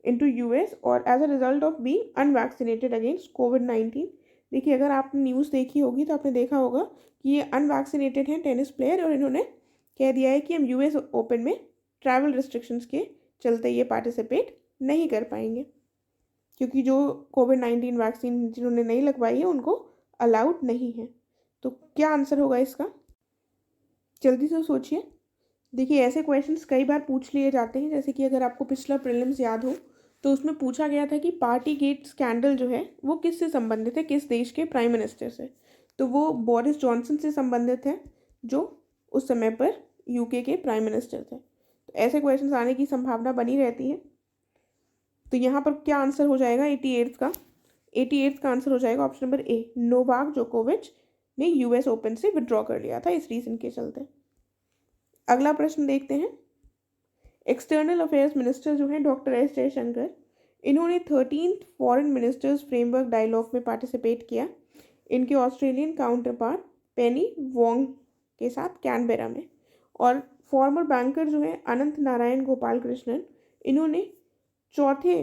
into US और as a result of being unvaccinated against कोविड-19। देखिए, अगर आपने न्यूज़ देखी होगी तो आपने देखा होगा कि ये अनवैक्सीनेटेड हैं टेनिस प्लेयर, और इन्होंने कह दिया है कि हम यूएस ओपन में ट्रैवल रिस्ट्रिक्शंस के चलते ये पार्टिसिपेट नहीं कर पाएंगे, क्योंकि जो कोविड-19 वैक्सीन जिन्होंने नहीं लगवाई है उनको अलाउड नहीं है। तो क्या आंसर होगा इसका? जल्दी से सोचिए। देखिए, ऐसे क्वेश्चंस कई बार पूछ लिए जाते हैं, जैसे कि अगर आपको पिछला प्रीलिम्स याद हो तो उसमें पूछा गया था कि पार्टी गेट स्कैंडल जो है वो किससे संबंधित है, किस देश के प्राइम मिनिस्टर से। तो वो बोरिस जॉनसन से संबंधित है जो उस समय पर यूके के प्राइम मिनिस्टर थे। तो ऐसे क्वेश्चंस आने की संभावना बनी रहती है। तो यहाँ पर क्या आंसर हो जाएगा? 88th का आंसर हो जाएगा ऑप्शन नंबर ए, नोवाक जोकोविच ने यूएस ओपन से विड्रॉ कर लिया था इस रीजन के चलते। अगला प्रश्न देखते हैं। एक्सटर्नल अफेयर्स मिनिस्टर जो हैं डॉक्टर एस जयशंकर, इन्होंने 13th foreign ministers framework dialogue में पार्टिसिपेट किया इनके Australian counterpart Penny Wong के साथ कैनबेरा में। और फॉर्मर बैंकर जो है अनंत नारायण गोपाल कृष्णन, इन्होंने चौथे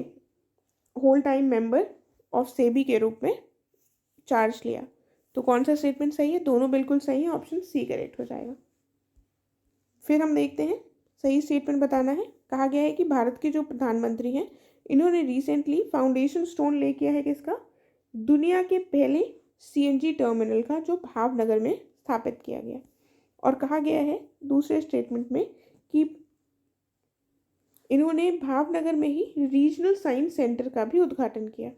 whole time member of SEBI के रूप में चार्ज लिया। तो कौन सा स्टेटमेंट सही है? दोनों बिल्कुल सही है, ऑप्शन सी करेक्ट हो जाएगा। फिर हम देखते हैं सही स्टेटमेंट बताना है। कहा गया है कि भारत के जो प्रधानमंत्री हैं इन्होंने रिसेंटली फाउंडेशन स्टोन ले किया है किसका, दुनिया के पहले सीएनजी टर्मिनल का, जो भावनगर में स्थापित किया गया। और कहा गया है दूसरे स्टेटमेंट में कि इन्होंने भावनगर में ही रीजनल साइंस सेंटर का भी उद्घाटन किया।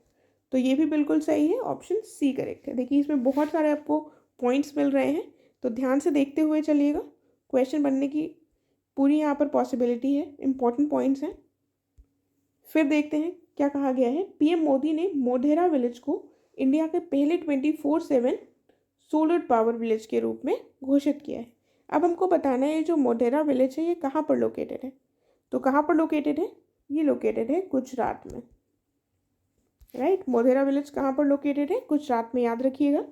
तो ये भी बिल्कुल सही है, ऑप्शन सी करेक्ट है। देखिए इसमें बहुत सारे आपको पॉइंट्स मिल रहे हैं, तो ध्यान से देखते हुए चलिएगा। क्वेश्चन बनने की पूरी यहाँ पर पॉसिबिलिटी है, इंपॉर्टेंट पॉइंट्स हैं। फिर देखते हैं क्या कहा गया है। पीएम मोदी ने मोढेरा विलेज को इंडिया के पहले 24/7 सोलर पावर विलेज के रूप में घोषित किया है। अब हमको बताना है जो मोढेरा विलेज है ये कहाँ पर लोकेटेड है। तो कहाँ पर लोकेटेड है, ये लोकेटेड है गुजरात में, राइट। मोढेरा विलेज कहाँ पर लोकेटेड है, गुजरात में, याद रखिएगा।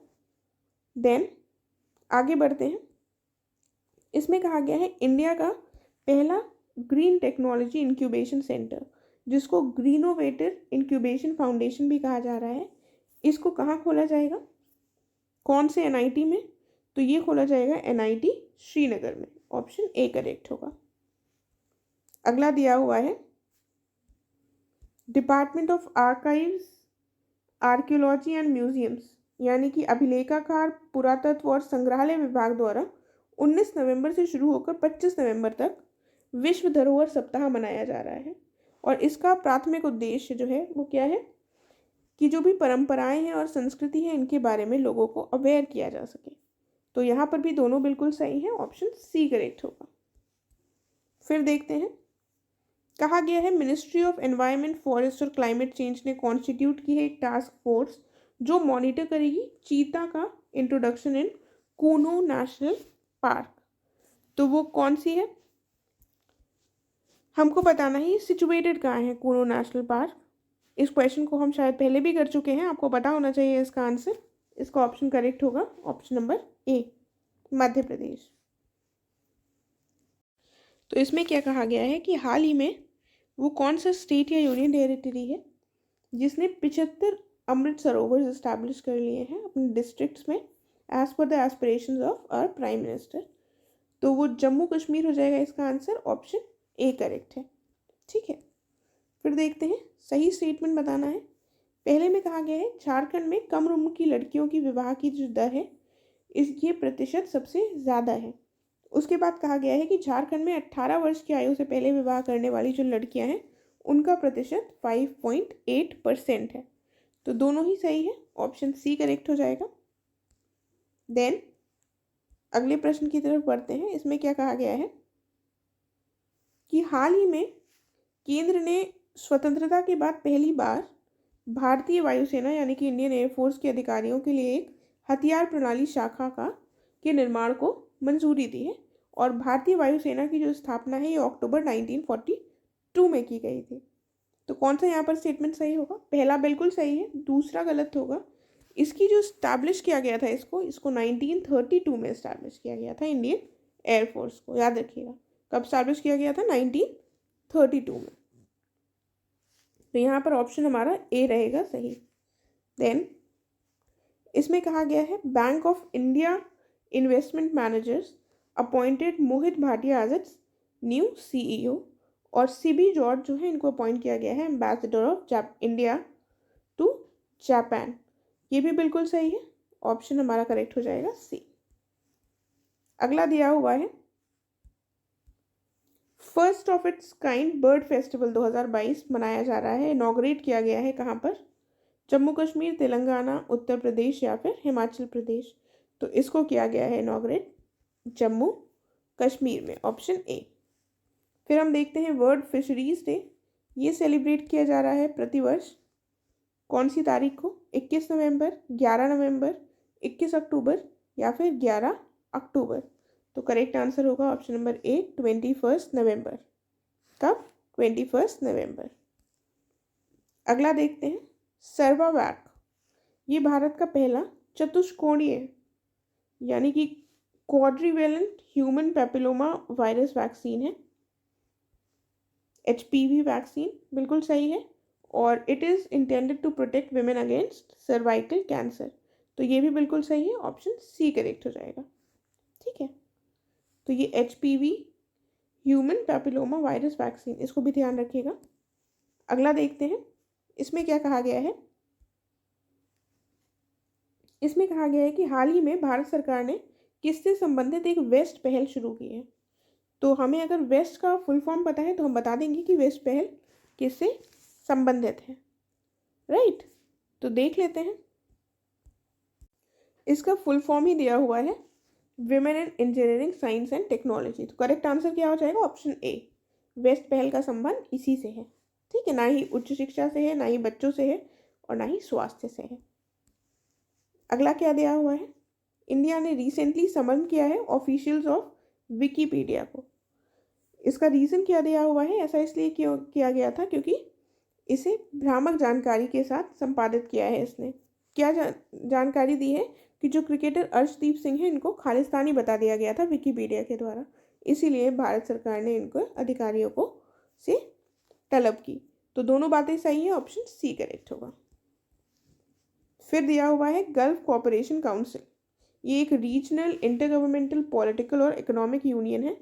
देन आगे बढ़ते हैं। इसमें कहा गया है इंडिया का पहला ग्रीन टेक्नोलॉजी इंक्यूबेशन सेंटर, जिसको ग्रीनोवेटर इंक्यूबेशन फाउंडेशन भी कहा जा रहा है, इसको कहाँ खोला जाएगा, कौन से एनआईटी में, तो ये खोला जाएगा एनआईटी श्रीनगर में। ऑप्शन ए करेक्ट होगा। अगला दिया हुआ है department of archives archaeology and museums, यानी कि अभिलेखागार, पुरातत्व और संग्रहालय विभाग द्वारा 19 नवंबर से शुरू होकर 25 नवंबर तक विश्व धरोहर सप्ताह मनाया जा रहा है। और इसका प्राथमिक उद्देश्य जो है वो क्या है कि जो भी परंपराएं हैं और संस्कृति है इनके बारे में लोगों को अवेयर किया जा सके। तो यहाँ पर भी दोनों बिल्कुल सही हैं, ऑप्शन सी करेक्ट होगा। फिर देखते हैं, कहा गया है मिनिस्ट्री ऑफ एनवायरनमेंट, फॉरेस्ट और क्लाइमेट चेंज ने कॉन्स्टिट्यूट की है एक टास्क फोर्स जो मॉनिटर करेगी चीता का introduction in Kuno national park. तो वो कौन सी है, हमको बताना है। सिचुएटेड कहाँ है कूनो नेशनल पार्क, इस क्वेश्चन को हम शायद पहले भी कर चुके हैं, आपको पता होना चाहिए इसका आंसर। इसका ऑप्शन करेक्ट होगा option number A, Madhya Pradesh. तो इसमें क्या कहा गया है कि हाल ही में वो कौन सा स्टेट या यूनियन टेरिटरी है जिसने 75 अमृत सरोवर इस्टेब्लिश कर लिए हैं अपने डिस्ट्रिक्ट्स में एज पर the aspirations of our prime minister. तो वो जम्मू कश्मीर हो जाएगा इसका आंसर, ऑप्शन ए करेक्ट है। ठीक है, फिर देखते हैं, सही स्टेटमेंट बताना है। पहले में कहा गया है झारखंड में कम उम्र की लड़कियों की विवाह की जो दर है ये प्रतिशत सबसे ज़्यादा है। उसके बाद कहा गया है कि झारखंड में 18 वर्ष की आयु से पहले विवाह करने वाली जो लड़कियां हैं उनका प्रतिशत 5.8% है। तो दोनों ही सही है, ऑप्शन सी करेक्ट हो जाएगा। देन अगले प्रश्न की तरफ बढ़ते हैं। इसमें क्या कहा गया है कि हाल ही में केंद्र ने स्वतंत्रता के बाद पहली बार भारतीय वायुसेना यानी कि इंडियन एयरफोर्स के अधिकारियों के लिए एक हथियार प्रणाली शाखा के निर्माण को मंजूरी दी है। और भारतीय वायुसेना की जो स्थापना है ये अक्टूबर 1942 में की गई थी। तो कौन सा यहाँ पर स्टेटमेंट सही होगा, पहला बिल्कुल सही है, दूसरा गलत होगा। इसकी जो स्टैब्लिश किया गया था इसको 1932 में स्टैब्लिश किया गया था इंडियन एयरफोर्स को, याद रखिएगा। कब स्टैब्लिश किया गया था, 1932 में। तो यहाँ पर ऑप्शन हमारा ए रहेगा सही। देन इसमें कहा गया है Bank of India investment managers appointed Mohit Bhatia as its new CEO, और सीबी जॉर्ज जो है इनको अपॉइंट किया गया है ambassador of India to Japan. ये भी बिल्कुल सही है, ऑप्शन हमारा करेक्ट हो जाएगा सी। अगला दिया हुआ है first of its kind bird festival 2022 मनाया जा रहा है, इनॉग्रेट किया गया है कहाँ पर, जम्मू कश्मीर, तेलंगाना, उत्तर प्रदेश या फिर हिमाचल प्रदेश। तो इसको किया गया है इनॉग्रेट जम्मू कश्मीर में, ऑप्शन ए। फिर हम देखते हैं वर्ल्ड फिशरीज डे, ये सेलिब्रेट किया जा रहा है प्रतिवर्ष कौन सी तारीख को, 21 नवंबर, 11 नवंबर, 21 अक्टूबर या फिर 11 अक्टूबर। तो करेक्ट आंसर होगा ऑप्शन नंबर ए, 21 नवंबर। कब, 21 नवंबर। अगला देखते हैं सर्वावैक, ये भारत का पहला चतुष्कोणीय यानी कि quadrivalent human papilloma virus vaccine है, HPV वैक्सीन, बिल्कुल सही है। और it is intended to protect women against cervical cancer. तो ये भी बिल्कुल सही है, ऑप्शन सी करेक्ट हो जाएगा। ठीक है, तो ये HPV human papilloma virus vaccine, इसको भी ध्यान रखिएगा। अगला देखते हैं, इसमें क्या कहा गया है। इसमें कहा गया है कि हाल ही में भारत सरकार ने किससे संबंधित एक वेस्ट पहल शुरू की है। तो हमें अगर वेस्ट का फुल फॉर्म पता है तो हम बता देंगे कि वेस्ट पहल किससे संबंधित है, राइट। तो देख लेते हैं, इसका फुल फॉर्म ही दिया हुआ है women in engineering science and technology. तो करेक्ट आंसर क्या हो जाएगा, ऑप्शन ए। वेस्ट पहल का संबंध इसी से है, ठीक है। ना ही उच्च शिक्षा से है, ना ही बच्चों से है, और ना ही स्वास्थ्य से है। अगला क्या दिया हुआ है, इंडिया ने रिसेंटली समन किया है ऑफिशियल्स ऑफ विकीपीडिया को। इसका रीज़न क्या दिया हुआ है, ऐसा इसलिए किया गया था क्योंकि इसे भ्रामक जानकारी के साथ संपादित किया है। इसने क्या जानकारी दी है कि जो क्रिकेटर अर्शदीप सिंह है इनको खालिस्तानी बता दिया गया था विकीपीडिया के द्वारा, इसीलिए भारत सरकार ने इनको अधिकारियों को से तलब की। तो दोनों बातें सही है, ऑप्शन सी करेक्ट होगा। फिर दिया हुआ है गल्फ कोऑपरेशन काउंसिल। ये एक रीजनल इंटरगवर्नमेंटल पॉलिटिकल और इकोनॉमिक यूनियन है।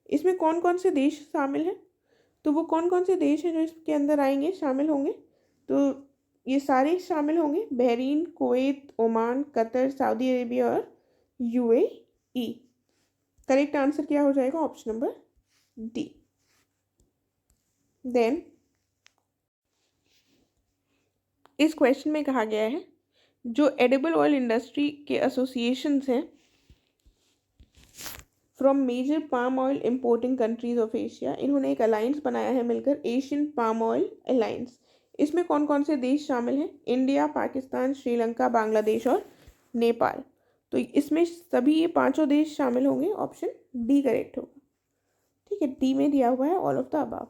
इसमें कौन कौन से देश शामिल हैं, तो वो कौन कौन से देश हैं जो इसके अंदर आएंगे, शामिल होंगे, तो ये सारे शामिल होंगे, Bahrain, Kuwait, Oman, Qatar, Saudi Arabia और यूएई। करेक्ट आंसर क्या हो जाएगा, ऑप्शन नंबर डी। देन इस क्वेश्चन में कहा गया है जो एडिबल ऑयल इंडस्ट्री के एसोसिएशंस हैं from major palm oil importing countries of Asia, इन्होंने एक अलायंस बनाया है मिलकर, एशियन पाम ऑयल अलायंस। इसमें कौन कौन से देश शामिल हैं, इंडिया, पाकिस्तान, श्रीलंका, बांग्लादेश और नेपाल। तो इसमें सभी ये पांचों देश शामिल होंगे, ऑप्शन डी करेक्ट होगा, ठीक है। डी में दिया हुआ है ऑल ऑफ द अबव।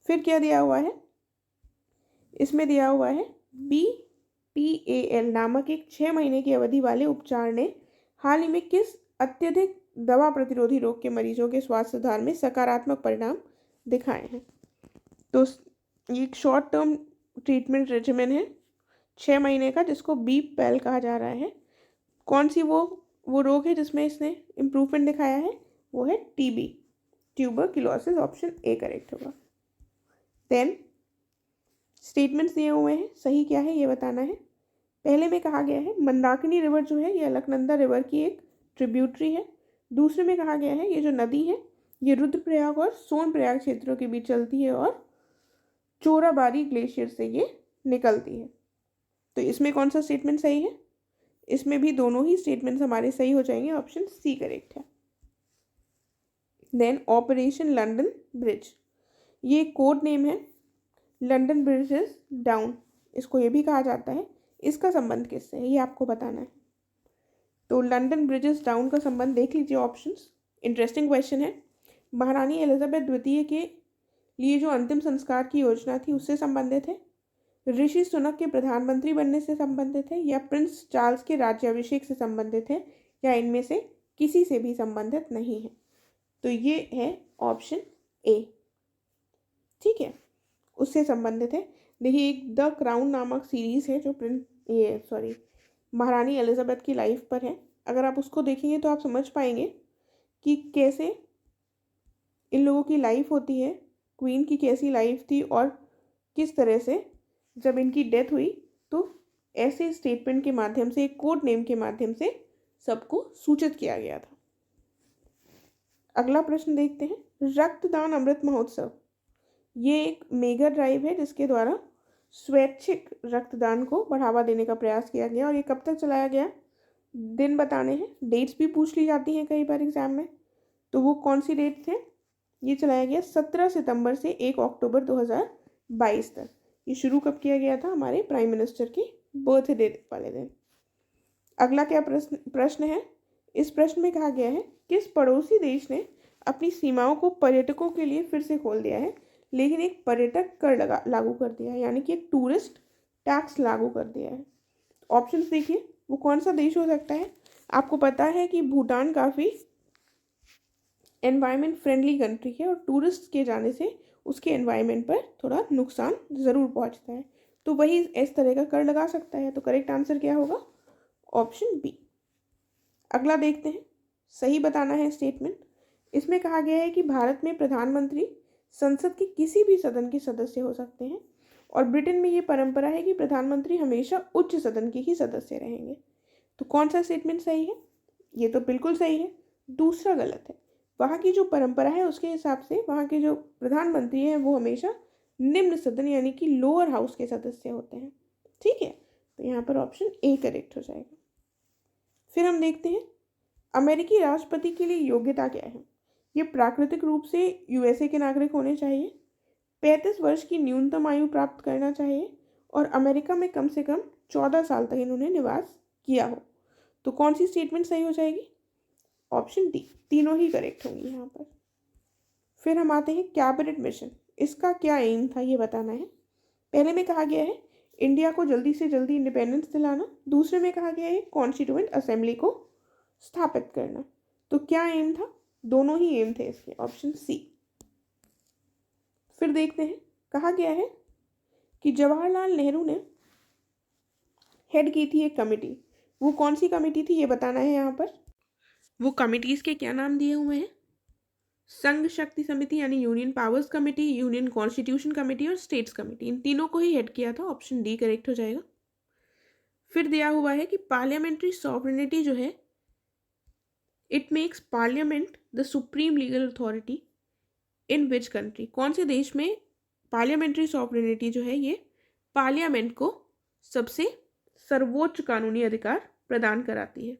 फिर क्या दिया हुआ है, इसमें दिया हुआ है BPAL नामक एक 6 महीने की अवधि वाले उपचार ने हाल ही में किस अत्यधिक दवा प्रतिरोधी रोग के मरीजों के स्वास्थ्य सुधार में सकारात्मक परिणाम दिखाए हैं। तो ये एक शॉर्ट टर्म ट्रीटमेंट रेजिमेन है 6 महीने का, जिसको BPAL कहा जा रहा है। कौन सी वो रोग है जिसमें इसने इम्प्रूवमेंट दिखाया है, वो है TB, tuberculosis, option A correct होगा। देन स्टेटमेंट्स दिए हुए हैं, सही क्या है ये बताना है। पहले में कहा गया है मंदाकिनी रिवर जो है ये अलकनंदा रिवर की एक ट्रिब्यूटरी है। दूसरे में कहा गया है ये जो नदी है ये रुद्रप्रयाग और सोनप्रयाग क्षेत्रों के बीच चलती है और चोराबाड़ी ग्लेशियर से ये निकलती है। तो इसमें कौन सा स्टेटमेंट सही है, इसमें भी दोनों ही स्टेटमेंट्स हमारे सही हो जाएंगे, ऑप्शन सी करेक्ट है। देन ऑपरेशन लंदन ब्रिज, ये कोड नेम है, लंदन ब्रिज इज डाउन, इसको ये भी कहा जाता है। इसका संबंध किससे है ये आपको बताना है। तो लंदन ब्रिज इज डाउन का संबंध देख लीजिए ऑप्शंस, इंटरेस्टिंग क्वेश्चन है। महारानी एलिजाबेथ द्वितीय के लिए जो अंतिम संस्कार की योजना थी उससे संबंधित है, ऋषि सुनक के प्रधानमंत्री बनने से संबंधित है, या प्रिंस चार्ल्स के राज्याभिषेक से संबंधित है, या इनमें से किसी से भी संबंधित नहीं है। तो ये है ऑप्शन ए, ठीक है, उससे संबंधित है। देखिए एक द क्राउन नामक सीरीज है जो महारानी एलिजाबेथ की लाइफ पर है। अगर आप उसको देखेंगे तो आप समझ पाएंगे कि कैसे इन लोगों की लाइफ होती है, क्वीन की कैसी लाइफ थी, और किस तरह से जब इनकी डेथ हुई तो ऐसे स्टेटमेंट के माध्यम से, एक कोड नेम के माध्यम से सबको सूचित किया गया था। अगला प्रश्न देखते हैं, रक्तदान अमृत महोत्सव, ये एक मेगा ड्राइव है जिसके द्वारा स्वैच्छिक रक्तदान को बढ़ावा देने का प्रयास किया गया। और ये कब तक चलाया गया, दिन बताने हैं, डेट्स भी पूछ ली जाती हैं कई बार एग्जाम में, तो वो कौन सी डेट थे, ये चलाया गया 17 सितंबर से 1 अक्टूबर 2022 तक। ये शुरू कब किया गया था, हमारे प्राइम मिनिस्टर की बर्थडे वाले दिन। अगला क्या प्रश्न है, इस प्रश्न में कहा गया है किस पड़ोसी देश ने अपनी सीमाओं को पर्यटकों के लिए फिर से खोल दिया है, लेकिन एक पर्यटक कर लागू कर दिया है, यानी कि एक टूरिस्ट टैक्स लागू कर दिया है। ऑप्शंस देखिए, वो कौन सा देश हो सकता है। आपको पता है कि भूटान काफ़ी एनवायरनमेंट फ्रेंडली कंट्री है और टूरिस्ट के जाने से उसके एनवायरनमेंट पर थोड़ा नुकसान ज़रूर पहुंचता है, तो वही इस तरह का कर लगा सकता है। तो करेक्ट आंसर क्या होगा, ऑप्शन बी। अगला देखते हैं, सही बताना है स्टेटमेंट। इसमें कहा गया है कि भारत में प्रधानमंत्री संसद के किसी भी सदन के सदस्य हो सकते हैं और ब्रिटेन में ये परंपरा है कि प्रधानमंत्री हमेशा उच्च सदन के ही सदस्य रहेंगे। तो कौन सा स्टेटमेंट सही है? ये तो बिल्कुल सही है। दूसरा गलत है। वहाँ की जो परंपरा है उसके हिसाब से वहाँ के जो प्रधानमंत्री हैं वो हमेशा निम्न सदन यानी कि लोअर हाउस के सदस्य होते हैं। ठीक है, तो यहाँ पर ऑप्शन ए करेक्ट हो जाएगा। फिर हम देखते हैं अमेरिकी राष्ट्रपति के लिए योग्यता क्या है। ये प्राकृतिक रूप से यूएसए के नागरिक होने चाहिए, 35 वर्ष की न्यूनतम आयु प्राप्त करना चाहिए और अमेरिका में कम से कम 14 साल तक इन्होंने निवास किया हो। तो कौन सी स्टेटमेंट सही हो जाएगी? ऑप्शन डी, तीनों ही करेक्ट होंगी यहाँ पर। फिर हम आते हैं कैबिनेट मिशन। इसका क्या एम था ये बताना है। पहले में कहा गया है इंडिया को जल्दी से जल्दी इंडिपेंडेंस दिलाना, दूसरे में कहा गया है कॉन्स्टिट्यूएंट असेंबली को स्थापित करना। तो क्या एम था? दोनों ही एम थे इसके, ऑप्शन सी। फिर देखते हैं कहा गया है कि जवाहरलाल नेहरू ने हेड की थी एक कमेटी। वो कौन सी कमेटी थी ये बताना है यहाँ पर। वो कमिटीज़ के क्या नाम दिए हुए हैं? संघ शक्ति समिति यानी union powers committee, union constitution committee और स्टेट्स कमेटी। इन तीनों को ही हेड किया था, ऑप्शन डी करेक्ट हो जाएगा। फिर दिया हुआ है कि पार्लियामेंट्री सॉवरेनिटी जो है it makes parliament the supreme legal authority in which country. कौन से देश में पार्लियामेंट्री सॉवरेनिटी जो है ये पार्लियामेंट को सबसे सर्वोच्च कानूनी अधिकार प्रदान कराती है?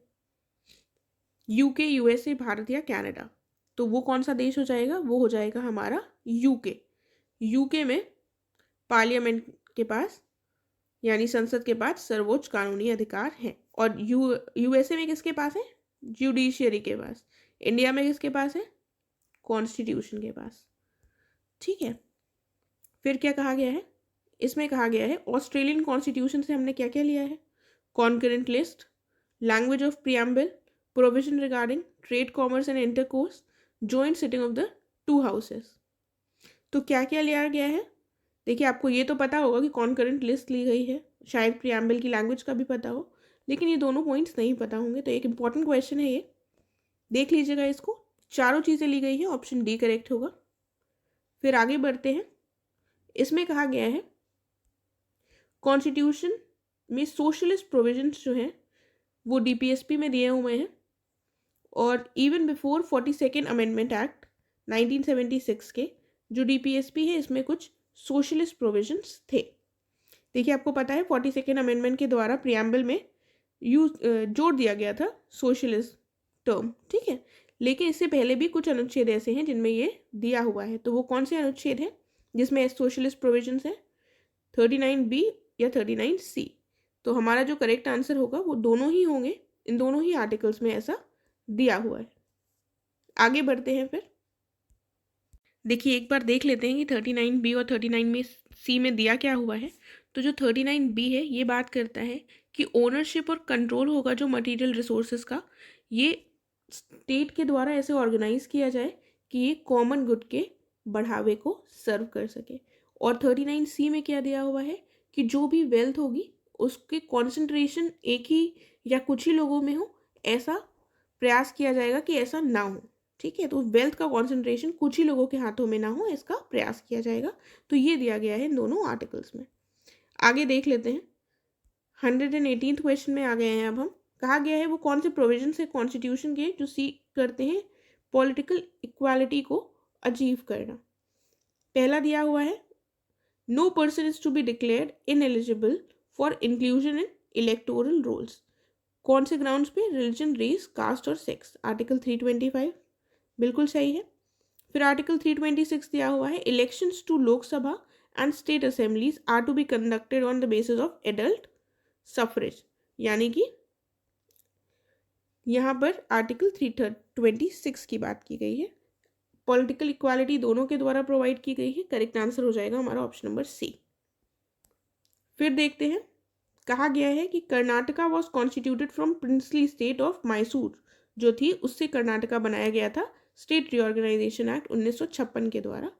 यूके, यूएसए, भारत या कनाडा। तो वो कौन सा देश हो जाएगा? वो हो जाएगा हमारा यूके। यूके में पार्लियामेंट के पास यानी संसद के पास सर्वोच्च कानूनी अधिकार है। और यूएसए में किसके पास है? जुडिशियरी के पास। इंडिया में किसके पास है? कॉन्स्टिट्यूशन के पास। ठीक है, फिर क्या कहा गया है? इसमें कहा गया है ऑस्ट्रेलियन कॉन्स्टिट्यूशन से हमने क्या क्या लिया है? Concurrent list, language of preamble, provision regarding trade, commerce and intercourse, joint sitting of the two houses. तो क्या क्या लिया गया है? देखिए, आपको ये तो पता होगा कि कॉन्करेंट लिस्ट ली गई है, शायद प्रियम्बल की लैंग्वेज का भी पता हो, लेकिन ये दोनों पॉइंट्स नहीं पता होंगे। तो एक इंपॉर्टेंट क्वेश्चन है ये, देख लीजिएगा इसको। चारों चीज़ें ली गई हैं, ऑप्शन डी करेक्ट होगा। फिर आगे बढ़ते हैं। इसमें कहा गया है कॉन्स्टिट्यूशन में सोशलिस्ट प्रोविजंस जो हैं वो डीपीएसपी में दिए हुए हैं और even before 42nd amendment act 1976 के जो डीपीएसपी है इसमें कुछ सोशलिस्ट प्रोविजंस थे। देखिए, आपको पता है 42nd अमेंडमेंट के द्वारा प्रियम्बल में जोड़ दिया गया था सोशलिस्ट टर्म। ठीक है, लेकिन इससे पहले भी कुछ अनुच्छेद ऐसे हैं जिनमें ये दिया हुआ है। तो वो कौन से अनुच्छेद हैं जिसमें सोशलिस्ट प्रोविजंस हैं? 39B या 39C। तो हमारा जो करेक्ट आंसर होगा वो दोनों ही होंगे, इन दोनों ही आर्टिकल्स में ऐसा दिया हुआ है। आगे बढ़ते हैं। फिर देखिए, एक बार देख लेते हैं कि 39B और 39C में दिया क्या हुआ है। तो जो 39B है ये बात करता है कि ओनरशिप और कंट्रोल होगा जो मटेरियल रिसोर्सेज का, ये स्टेट के द्वारा ऐसे ऑर्गेनाइज किया जाए कि ये कॉमन गुड के बढ़ावे को सर्व कर सके। और 39C में क्या दिया हुआ है कि जो भी वेल्थ होगी उसके कॉन्सेंट्रेशन एक ही या कुछ ही लोगों में हो, ऐसा प्रयास किया जाएगा कि ऐसा ना हो। ठीक है, तो वेल्थ का कॉन्सेंट्रेशन कुछ ही लोगों के हाथों में ना हो, इसका प्रयास किया जाएगा। तो ये दिया गया है इन दोनों आर्टिकल्स में। आगे देख लेते हैं। 118th क्वेश्चन में आ गए हैं अब हम। कहा गया है वो कौन से प्रोविजन है कॉन्स्टिट्यूशन के जो सीक करते हैं पॉलिटिकल इक्वालिटी को अचीव करना। पहला दिया हुआ है no person is to be declared ineligible for inclusion in electoral rolls. कौन से ग्राउंड्स पे? रिलीजन, रेस, कास्ट और सेक्स। आर्टिकल 325 बिल्कुल सही है। फिर आर्टिकल 326 दिया हुआ है elections to Lok Sabha and state assemblies are to be conducted on the basis of adult suffrage, यानी कि यहाँ पर आर्टिकल 326 की बात की गई है। पॉलिटिकल इक्वालिटी दोनों के द्वारा प्रोवाइड की गई है। करेक्ट आंसर हो जाएगा हमारा ऑप्शन नंबर सी। फिर देखते हैं। कहा गया है कि Karnataka was constituted from princely state of Mysore, जो थी उससे कर्नाटका बनाया गया था स्टेट रीऑर्गेनाइजेशन एक्ट 1956 के द्वारा,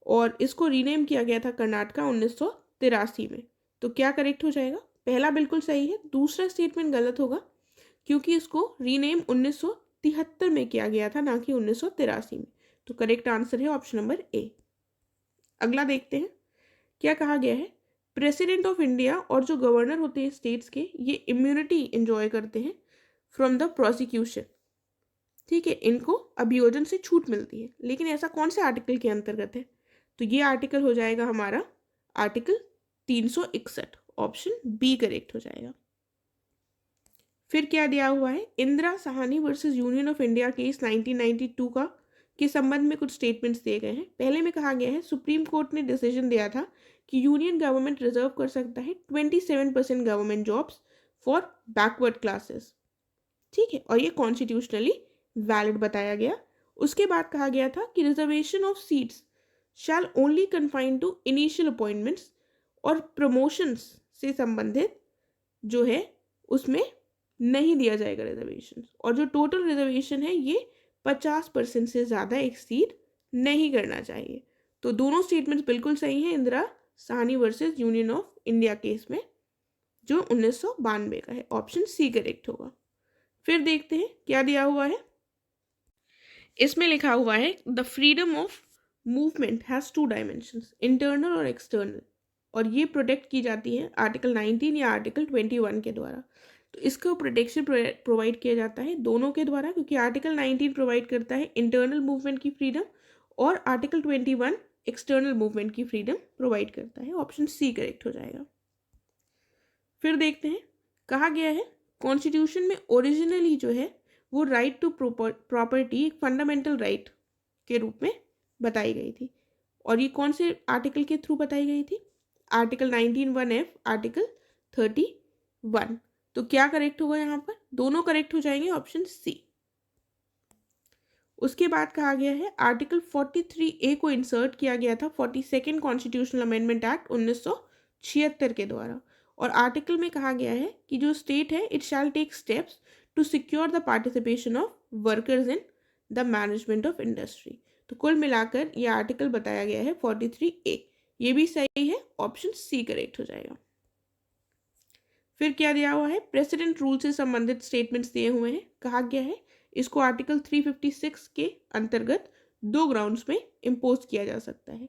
और इसको रीनेम किया गया था कर्नाटका 1983 में। तो क्या करेक्ट हो जाएगा? पहला बिल्कुल सही है, दूसरा स्टेटमेंट गलत होगा क्योंकि इसको रीनेम 19 1973 में किया गया था, ना कि 1983 में। तो करेक्ट आंसर है ऑप्शन नंबर ए। अगला देखते हैं क्या कहा गया है। प्रेसिडेंट ऑफ इंडिया और जो गवर्नर होते हैं स्टेट्स के, ये इम्यूनिटी एंजॉय करते हैं फ्रॉम द प्रोसिक्यूशन। ठीक है, इनको अभियोजन से छूट मिलती है, लेकिन ऐसा कौन से आर्टिकल के अंतर्गत है? तो ये आर्टिकल हो जाएगा हमारा आर्टिकल 361। ऑप्शन बी करेक्ट हो जाएगा। फिर क्या दिया हुआ है, Indira Sahni versus union of India case 1992 का के संबंध में कुछ स्टेटमेंट्स दिए गए हैं। पहले में कहा गया है सुप्रीम कोर्ट ने डिसीजन दिया था कि यूनियन गवर्नमेंट रिजर्व कर सकता है 27% government jobs for backward classes. ठीक है, और ये कॉन्स्टिट्यूशनली वैलिड बताया गया। उसके बाद कहा गया था कि reservation of seats shall only confine to initial appointments, और प्रमोशंस से संबंधित जो है उसमें नहीं दिया जाएगा रिजर्वेशन, और जो टोटल रिजर्वेशन है ये 50% से ज़्यादा एक्सीड नहीं करना चाहिए। तो दोनों स्टेटमेंट्स बिल्कुल सही हैं Indira Sahni versus union of India case में, जो 1992 का है। ऑप्शन सी करेक्ट होगा। फिर देखते हैं क्या दिया हुआ है। इसमें लिखा हुआ है the freedom of movement has 2 dimensions, internal और एक्सटर्नल, और ये प्रोटेक्ट की जाती है आर्टिकल 19 या आर्टिकल 21 के द्वारा। तो इसको प्रोटेक्शन प्रोवाइड किया जाता है दोनों के द्वारा, क्योंकि आर्टिकल 19 प्रोवाइड करता है इंटरनल मूवमेंट की फ्रीडम, और आर्टिकल 21 एक्सटर्नल मूवमेंट की फ्रीडम प्रोवाइड करता है। ऑप्शन सी करेक्ट हो जाएगा। फिर देखते हैं कहा गया है कॉन्स्टिट्यूशन में ओरिजिनली जो है वो राइट टू प्रॉपर्टी एक फंडामेंटल राइट के रूप में बताई गई थी, और ये कौन से आर्टिकल के थ्रू बताई गई थी? Article 19(1)(f), article 31। तो क्या करेक्ट होगा यहाँ पर? दोनों करेक्ट हो जाएंगे, ऑप्शन सी। उसके बाद कहा गया है आर्टिकल 43A को इंसर्ट किया गया था 42nd कॉन्स्टिट्यूशनल अमेंडमेंट एक्ट 1976 के द्वारा, और आर्टिकल में कहा गया है कि जो स्टेट है it shall take steps to secure the participation of workers in the management of industry. तो कुल मिलाकर ये आर्टिकल बताया गया है 43A। ये भी सही है, ऑप्शन सी करेक्ट हो जाएगा। फिर क्या दिया हुआ है, प्रेसिडेंट रूल से संबंधित स्टेटमेंट्स दिए हुए हैं। कहा गया है इसको आर्टिकल 356 के अंतर्गत 2 ग्राउंड्स में इम्पोज किया जा सकता है।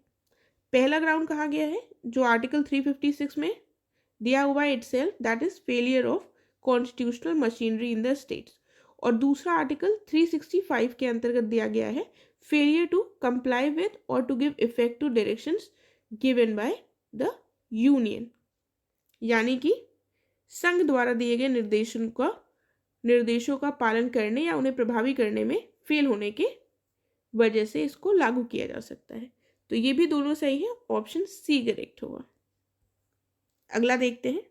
पहला ग्राउंड कहा गया है जो आर्टिकल 356 में दिया हुआ है itself, that is failure of constitutional machinery in the states, और दूसरा आर्टिकल 365 के अंतर्गत दिया गया है फेलियर टू कंप्लाई विद और to give effect to directions given by the union, यानी कि संघ द्वारा दिए गए निर्देशों का पालन करने या उन्हें प्रभावी करने में फेल होने के वजह से इसको लागू किया जा सकता है। तो ये भी दोनों सही है, ऑप्शन सी करेक्ट होगा। अगला देखते हैं,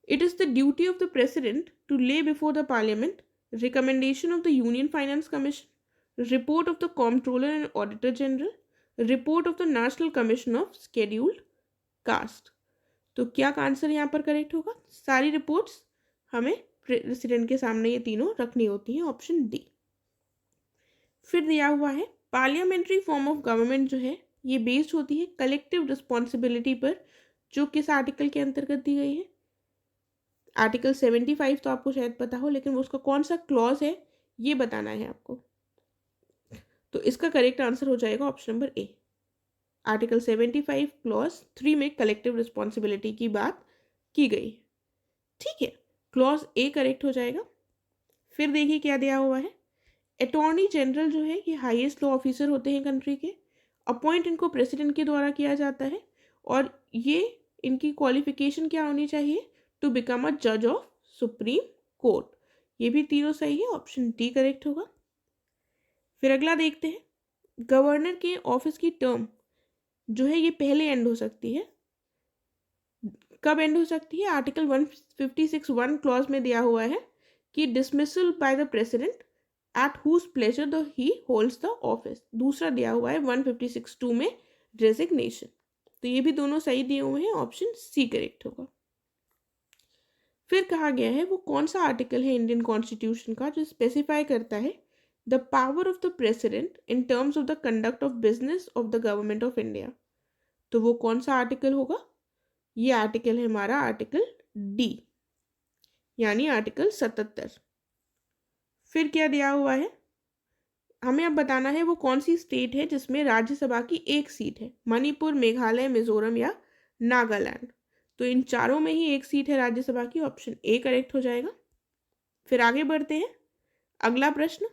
it is the duty of the president to lay before the parliament recommendation of the union finance commission, report of the comptroller and auditor general, report of the national commission of scheduled caste. तो क्या का answer यहाँ पर correct होगा? सारी reports हमें president के सामने ये तीनों रखनी होती हैं, ऑप्शन डी। फिर दिया हुआ है पार्लियामेंट्री फॉर्म ऑफ गवर्नमेंट जो है ये बेस्ड होती है कलेक्टिव रिस्पॉन्सिबिलिटी पर, जो किस आर्टिकल के अंतर्गत दी गई है? आर्टिकल 75 तो आपको शायद पता हो, लेकिन उसका कौन सा क्लॉज है ये बताना है आपको। तो इसका करेक्ट आंसर हो जाएगा option number A. Article 75 clause 3 में कलेक्टिव रिस्पॉन्सिबिलिटी की बात की गई। ठीक है, क्लॉज ए करेक्ट हो जाएगा। फिर देखिए क्या दिया हुआ है, अटॉर्नी जनरल जो है ये हाईएस्ट लॉ ऑफिसर होते हैं कंट्री के, अपॉइंट इनको प्रेसिडेंट के द्वारा किया जाता है, और ये इनकी क्वालिफिकेशन क्या होनी चाहिए? टू बिकम अ जज ऑफ सुप्रीम कोर्ट। ये भी तीनों सही है, ऑप्शन डी करेक्ट होगा। फिर अगला देखते हैं, गवर्नर के ऑफिस की टर्म जो है ये पहले एंड हो सकती है। कब एंड हो सकती है? आर्टिकल 156(1) क्लॉज में दिया हुआ है कि dismissal by the president at whose pleasure the he holds the office. दूसरा दिया हुआ है 156(2) में रेजिग्नेशन। तो ये भी दोनों सही दिए हुए हैं, ऑप्शन सी करेक्ट होगा। फिर कहा गया है वो कौन सा आर्टिकल है इंडियन कॉन्स्टिट्यूशन का जो स्पेसिफाई करता है the power of the president in terms of the conduct of business of the government of India. तो वो कौन सा आर्टिकल होगा? ये आर्टिकल है हमारा आर्टिकल डी, यानी आर्टिकल 77। फिर क्या दिया हुआ है, हमें अब बताना है वो कौन सी स्टेट है जिसमें राज्यसभा की एक सीट है, मणिपुर, मेघालय, मिजोरम या नागालैंड। तो इन चारों में ही एक सीट है राज्यसभा की, ऑप्शन ए करेक्ट हो जाएगा। फिर आगे बढ़ते हैं, अगला प्रश्न।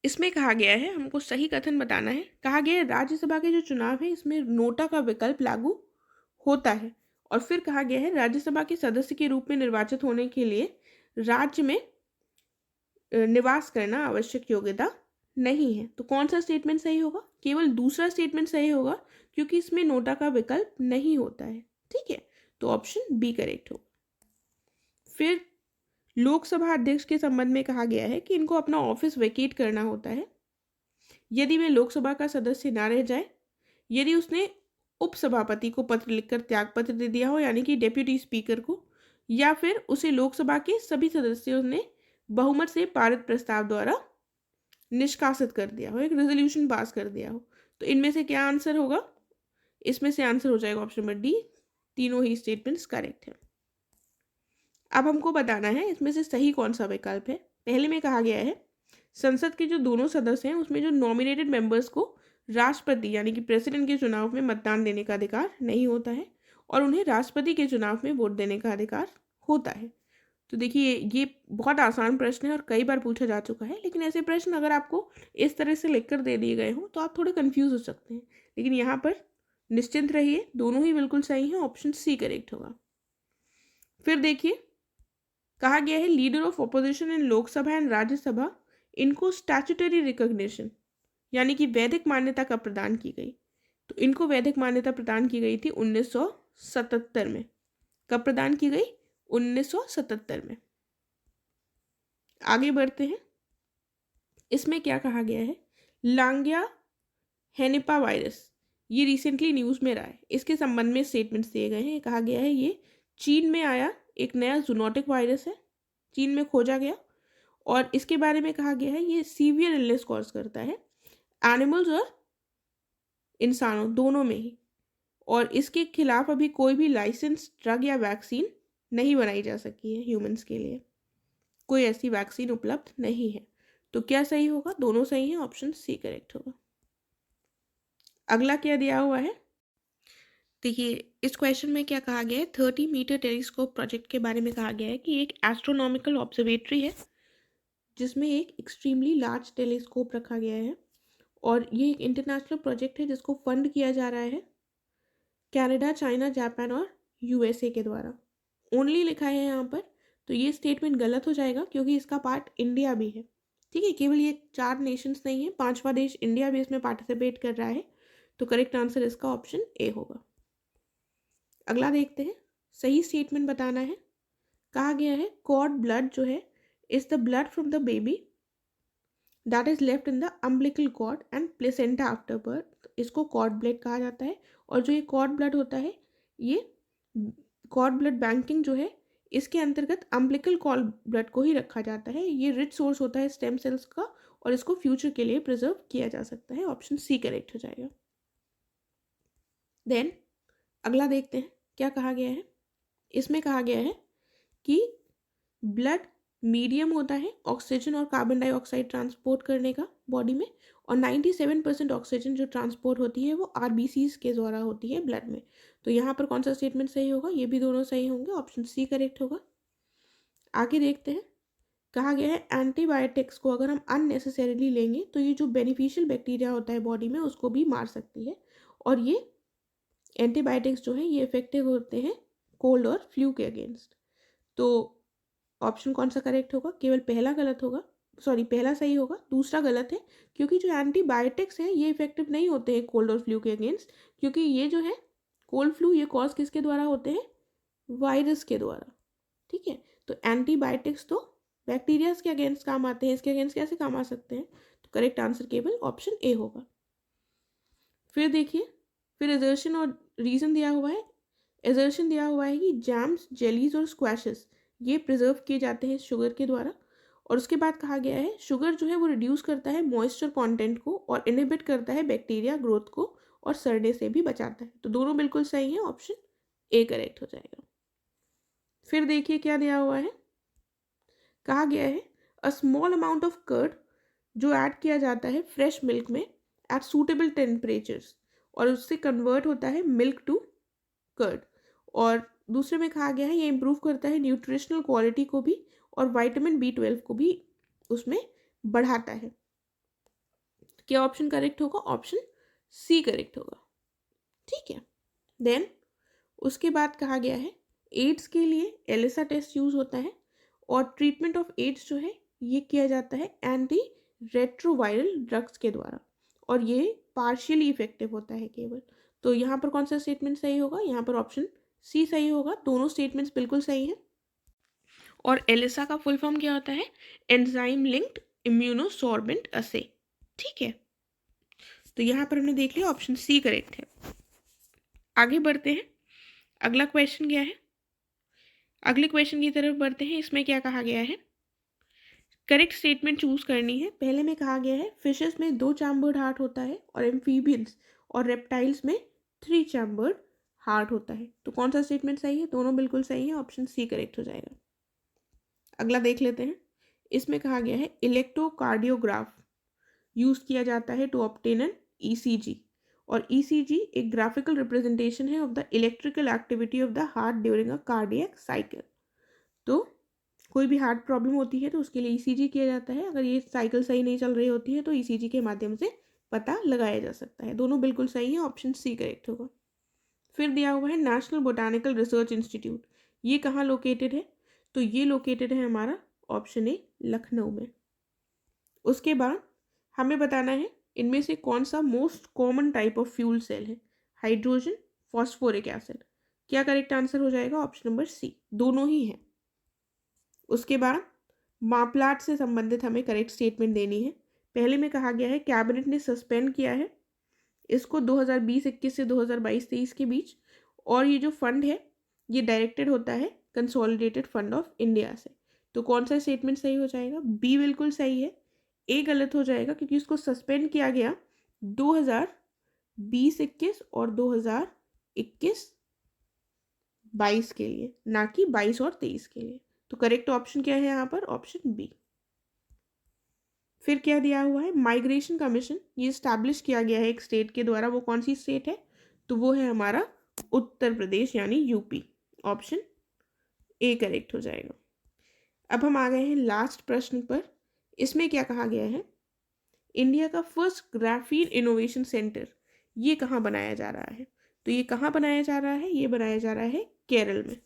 इसमें कहा गया है, हमको सही कथन बताना है। कहा गया है राज्यसभा के जो चुनाव है इसमें नोटा का विकल्प लागू होता है। और फिर कहा गया है राज्यसभा के सदस्य के रूप में निर्वाचित होने के लिए राज्य में निवास करना आवश्यक योग्यता नहीं है। तो कौन सा स्टेटमेंट सही होगा, केवल दूसरा स्टेटमेंट सही होगा, क्योंकि इसमें नोटा का विकल्प नहीं होता है। ठीक है, तो ऑप्शन बी करेक्ट होगा। फिर लोकसभा अध्यक्ष के संबंध में कहा गया है कि इनको अपना ऑफिस वेकेट करना होता है यदि वे लोकसभा का सदस्य ना रह जाए, यदि उसने उपसभापति को पत्र लिखकर त्यागपत्र दे दिया हो, यानी कि डेप्यूटी स्पीकर को, या फिर उसे लोकसभा के सभी सदस्यों ने बहुमत से पारित प्रस्ताव द्वारा निष्कासित कर दिया हो, एक रेजोल्यूशन पास कर दिया हो। तो इनमें से क्या आंसर होगा, इसमें से आंसर हो जाएगा ऑप्शन नंबर डी, तीनों ही स्टेटमेंट्स करेक्ट है। अब हमको बताना है इसमें से सही कौन सा विकल्प है। पहले में कहा गया है संसद के जो दोनों सदस्य हैं उसमें जो नॉमिनेटेड मेंबर्स को राष्ट्रपति यानी कि प्रेसिडेंट के चुनाव में मतदान देने का अधिकार नहीं होता है और उन्हें राष्ट्रपति के चुनाव में वोट देने का अधिकार होता है। तो देखिए ये बहुत आसान प्रश्न है और कई बार पूछा जा चुका है, लेकिन ऐसे प्रश्न अगर आपको इस तरह से लिखकर दे दिए गए हों तो आप थोड़े कंफ्यूज हो सकते हैं, लेकिन यहाँ पर निश्चिंत रहिए, दोनों ही बिल्कुल सही हैं, ऑप्शन सी करेक्ट होगा। फिर देखिए कहा गया है leader of opposition in Lok Sabha and Rajya Sabha इनको स्टैट्यूटरी रिकॉग्निशन यानी कि वैधिक मान्यता कब प्रदान की गई। तो इनको वैधिक मान्यता प्रदान की गई थी 1977 में। कब प्रदान की गई, 1977 में। आगे बढ़ते हैं, इसमें क्या कहा गया है, लांगिया हेनिपा वायरस ये रिसेंटली न्यूज़ में रहा है, इसके संबंध में स्टेटमेंट्स दिए गए हैं। कहा गया है ये चीन में आया एक नया जूनोटिक वायरस है, चीन में खोजा गया, और इसके बारे में कहा गया है ये सीवियर इलनेस कॉज करता है एनिमल्स और इंसानों दोनों में ही, और इसके खिलाफ अभी कोई भी लाइसेंस ड्रग या वैक्सीन नहीं बनाई जा सकी है ह्यूमंस के लिए, कोई ऐसी वैक्सीन उपलब्ध नहीं है। तो क्या सही होगा, दोनों सही हैं, ऑप्शन सी करेक्ट होगा। अगला क्या दिया हुआ है, देखिए इस क्वेश्चन में क्या कहा गया है, 30 मीटर टेलीस्कोप प्रोजेक्ट के बारे में कहा गया है कि एक एस्ट्रोनॉमिकल ऑब्जर्वेटरी है जिसमें एक एक्सट्रीमली लार्ज टेलीस्कोप रखा गया है, और ये एक इंटरनेशनल प्रोजेक्ट है जिसको फंड किया जा रहा है कनाडा, चाइना, जापान और यूएसए के द्वारा। ओनली लिखा है यहाँ पर, तो ये स्टेटमेंट गलत हो जाएगा क्योंकि इसका पार्ट इंडिया भी है। ठीक है, केवल ये 4 नेशंस नहीं है, 5वां देश इंडिया भी इसमें पार्टिसिपेट कर रहा है। तो करेक्ट आंसर इसका ऑप्शन ए होगा। अगला देखते हैं, सही स्टेटमेंट बताना है। कहा गया है कॉर्ड ब्लड जो है is the blood from the baby that is left in the umbilical cord and placenta after birth. इसको कॉर्ड ब्लड कहा जाता है, और जो ये कॉर्ड ब्लड होता है ये कॉर्ड ब्लड बैंकिंग जो है इसके अंतर्गत अम्बिलिकल कॉर्ड ब्लड को ही रखा जाता है। ये रिच सोर्स होता है स्टेम सेल्स का, और इसको फ्यूचर के लिए प्रिजर्व किया जा सकता है, ऑप्शन सी करेक्ट हो जाएगा। देन अगला देखते हैं क्या कहा गया है। इसमें कहा गया है कि ब्लड मीडियम होता है ऑक्सीजन और कार्बन डाइऑक्साइड ट्रांसपोर्ट करने का बॉडी में, और 97% ऑक्सीजन जो ट्रांसपोर्ट होती है वो आरबीसीज के द्वारा होती है ब्लड में। तो यहाँ पर कौन सा स्टेटमेंट सही होगा, ये भी दोनों सही होंगे, ऑप्शन सी करेक्ट होगा। आगे देखते हैं, कहा गया है एंटीबायोटिक्स को अगर हम अननेसेसरीली लेंगे तो ये जो बेनिफिशियल बैक्टीरिया होता है बॉडी में उसको भी मार सकती है, और ये एंटीबायोटिक्स जो है ये इफेक्टिव होते हैं कोल्ड और फ्लू के अगेंस्ट। तो ऑप्शन कौन सा करेक्ट होगा, केवल पहला गलत होगा, सॉरी पहला सही होगा, दूसरा गलत है, क्योंकि जो एंटीबायोटिक्स हैं ये इफेक्टिव नहीं होते हैं कोल्ड और फ्लू के अगेंस्ट, क्योंकि ये जो है कोल्ड फ्लू ये कॉज किसके द्वारा होते हैं, वायरस के द्वारा। ठीक है, तो एंटीबायोटिक्स तो बैक्टीरिया के अगेंस्ट काम आते हैं, इसके अगेंस्ट कैसे काम आ सकते हैं, तो करेक्ट आंसर केवल ऑप्शन ए होगा। फिर देखिए, फिर एजर्शन और रीज़न दिया हुआ है। एजर्शन दिया हुआ है कि जैम्स, जेलीज और स्क्वैशेस ये प्रिजर्व किए जाते हैं शुगर के द्वारा, और उसके बाद कहा गया है शुगर जो है वो रिड्यूस करता है मॉइस्चर कंटेंट को और इनहिबिट करता है बैक्टीरिया ग्रोथ को और सड़ने से भी बचाता है। तो दोनों बिल्कुल सही है, ऑप्शन ए करेक्ट हो जाएगा। फिर देखिए क्या दिया हुआ है, कहा गया है a small amount of curd जो ऐड किया जाता है फ्रेश मिल्क में एट सूटेबल टेम्परेचर्स और उससे कन्वर्ट होता है मिल्क टू कर्ड। और दूसरे में कहा गया है ये इम्प्रूव करता है न्यूट्रिशनल क्वालिटी को भी और विटामिन B12 को भी उसमें बढ़ाता है। क्या ऑप्शन करेक्ट होगा? ऑप्शन सी करेक्ट होगा। ठीक है। देन उसके बाद कहा गया है एड्स के लिए एलिसा टेस्ट यूज होता है और ट्रीटमेंट ऑफ एड्स जो है ये किया जाता है एंटी रेट्रोवायरल ड्रग्स के द्वारा और ये पार्शियली इफेक्टिव होता है केवल। तो यहाँ पर कौन सा स्टेटमेंट सही होगा? यहाँ पर ऑप्शन सी सही होगा। दोनों स्टेटमेंट्स बिल्कुल सही हैं। और एलिसा का फुल फॉर्म क्या होता है? एंजाइम लिंक्ड इम्यूनोसॉर्बेंट असे। ठीक है, तो यहाँ पर हमने देख लिया ऑप्शन सी करेक्ट है। आगे बढ़ते हैं। अगला क्वेश्चन क्या है? अगले क्वेश्चन की तरफ बढ़ते हैं। इसमें क्या कहा गया है? करेक्ट स्टेटमेंट चूज करनी है। पहले में कहा गया है फिशेस में 2 चैम्बर्ड हार्ट होता है और एम्फीबियंस और रेप्टाइल्स में 3 चैम्बर्ड हार्ट होता है। तो कौन सा स्टेटमेंट सही है? दोनों बिल्कुल सही है। ऑप्शन सी करेक्ट हो जाएगा। अगला देख लेते हैं। इसमें कहा गया है इलेक्ट्रोकार्डियोग्राफ यूज किया जाता है टू ऑब्टेन एन ECG और ECG एक ग्राफिकल रिप्रेजेंटेशन है of the electrical activity of the heart during a cardiac cycle. तो कोई भी हार्ट प्रॉब्लम होती है तो उसके लिए ECG किया जाता है। अगर ये साइकिल सही नहीं चल रही होती है तो ECG के माध्यम से पता लगाया जा सकता है। दोनों बिल्कुल सही है। ऑप्शन सी करेक्ट होगा। फिर दिया हुआ है नेशनल बोटानिकल रिसर्च इंस्टीट्यूट, ये कहाँ लोकेटेड है? तो ये लोकेटेड है हमारा ऑप्शन ए लखनऊ में। उसके बाद हमें बताना है इनमें से कौन सा most common type of fuel cell है? Hydrogen, phosphoric acid. क्या करेक्ट आंसर हो जाएगा? ऑप्शन नंबर सी, दोनों ही हैं। उसके बाद माप्लाट से संबंधित हमें करेक्ट स्टेटमेंट देनी है। पहले में कहा गया है कैबिनेट ने सस्पेंड किया है इसको 2020-21 से 2022-23 के बीच और ये जो फंड है ये डायरेक्टेड होता है कंसोलिडेटेड फंड ऑफ इंडिया से। तो कौन सा स्टेटमेंट सही हो जाएगा? बी बिल्कुल सही है। ए गलत हो जाएगा क्योंकि इसको सस्पेंड किया गया 2020-21 और 2021-22 के लिए, ना कि 22 और 23 के लिए। तो करेक्ट ऑप्शन क्या है यहाँ पर? Option B. फिर क्या दिया हुआ है? माइग्रेशन कमीशन ये स्टैब्लिश किया गया है एक स्टेट के द्वारा। वो कौन सी स्टेट है? तो वो है हमारा उत्तर प्रदेश यानी यूपी। ऑप्शन ए करेक्ट हो जाएगा। अब हम आ गए हैं लास्ट प्रश्न पर। इसमें क्या कहा गया है? इंडिया का फर्स्ट ग्राफीन इनोवेशन सेंटर ये कहाँ बनाया जा रहा है? तो ये कहाँ बनाया जा रहा है? ये बनाया जा रहा है केरल में।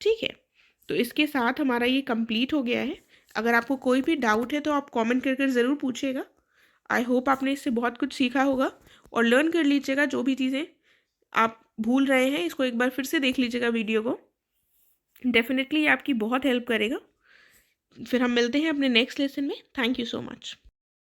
ठीक है, तो इसके साथ हमारा ये कंप्लीट हो गया है। अगर आपको कोई भी डाउट है तो आप कमेंट करके ज़रूर पूछिएगा। आई होप आपने इससे बहुत कुछ सीखा होगा और लर्न कर लीजिएगा। जो भी चीज़ें आप भूल रहे हैं इसको एक बार फिर से देख लीजिएगा वीडियो को। डेफिनेटली ये आपकी बहुत हेल्प करेगा। फिर हम मिलते हैं अपने नेक्स्ट लेसन में। Thank you so much.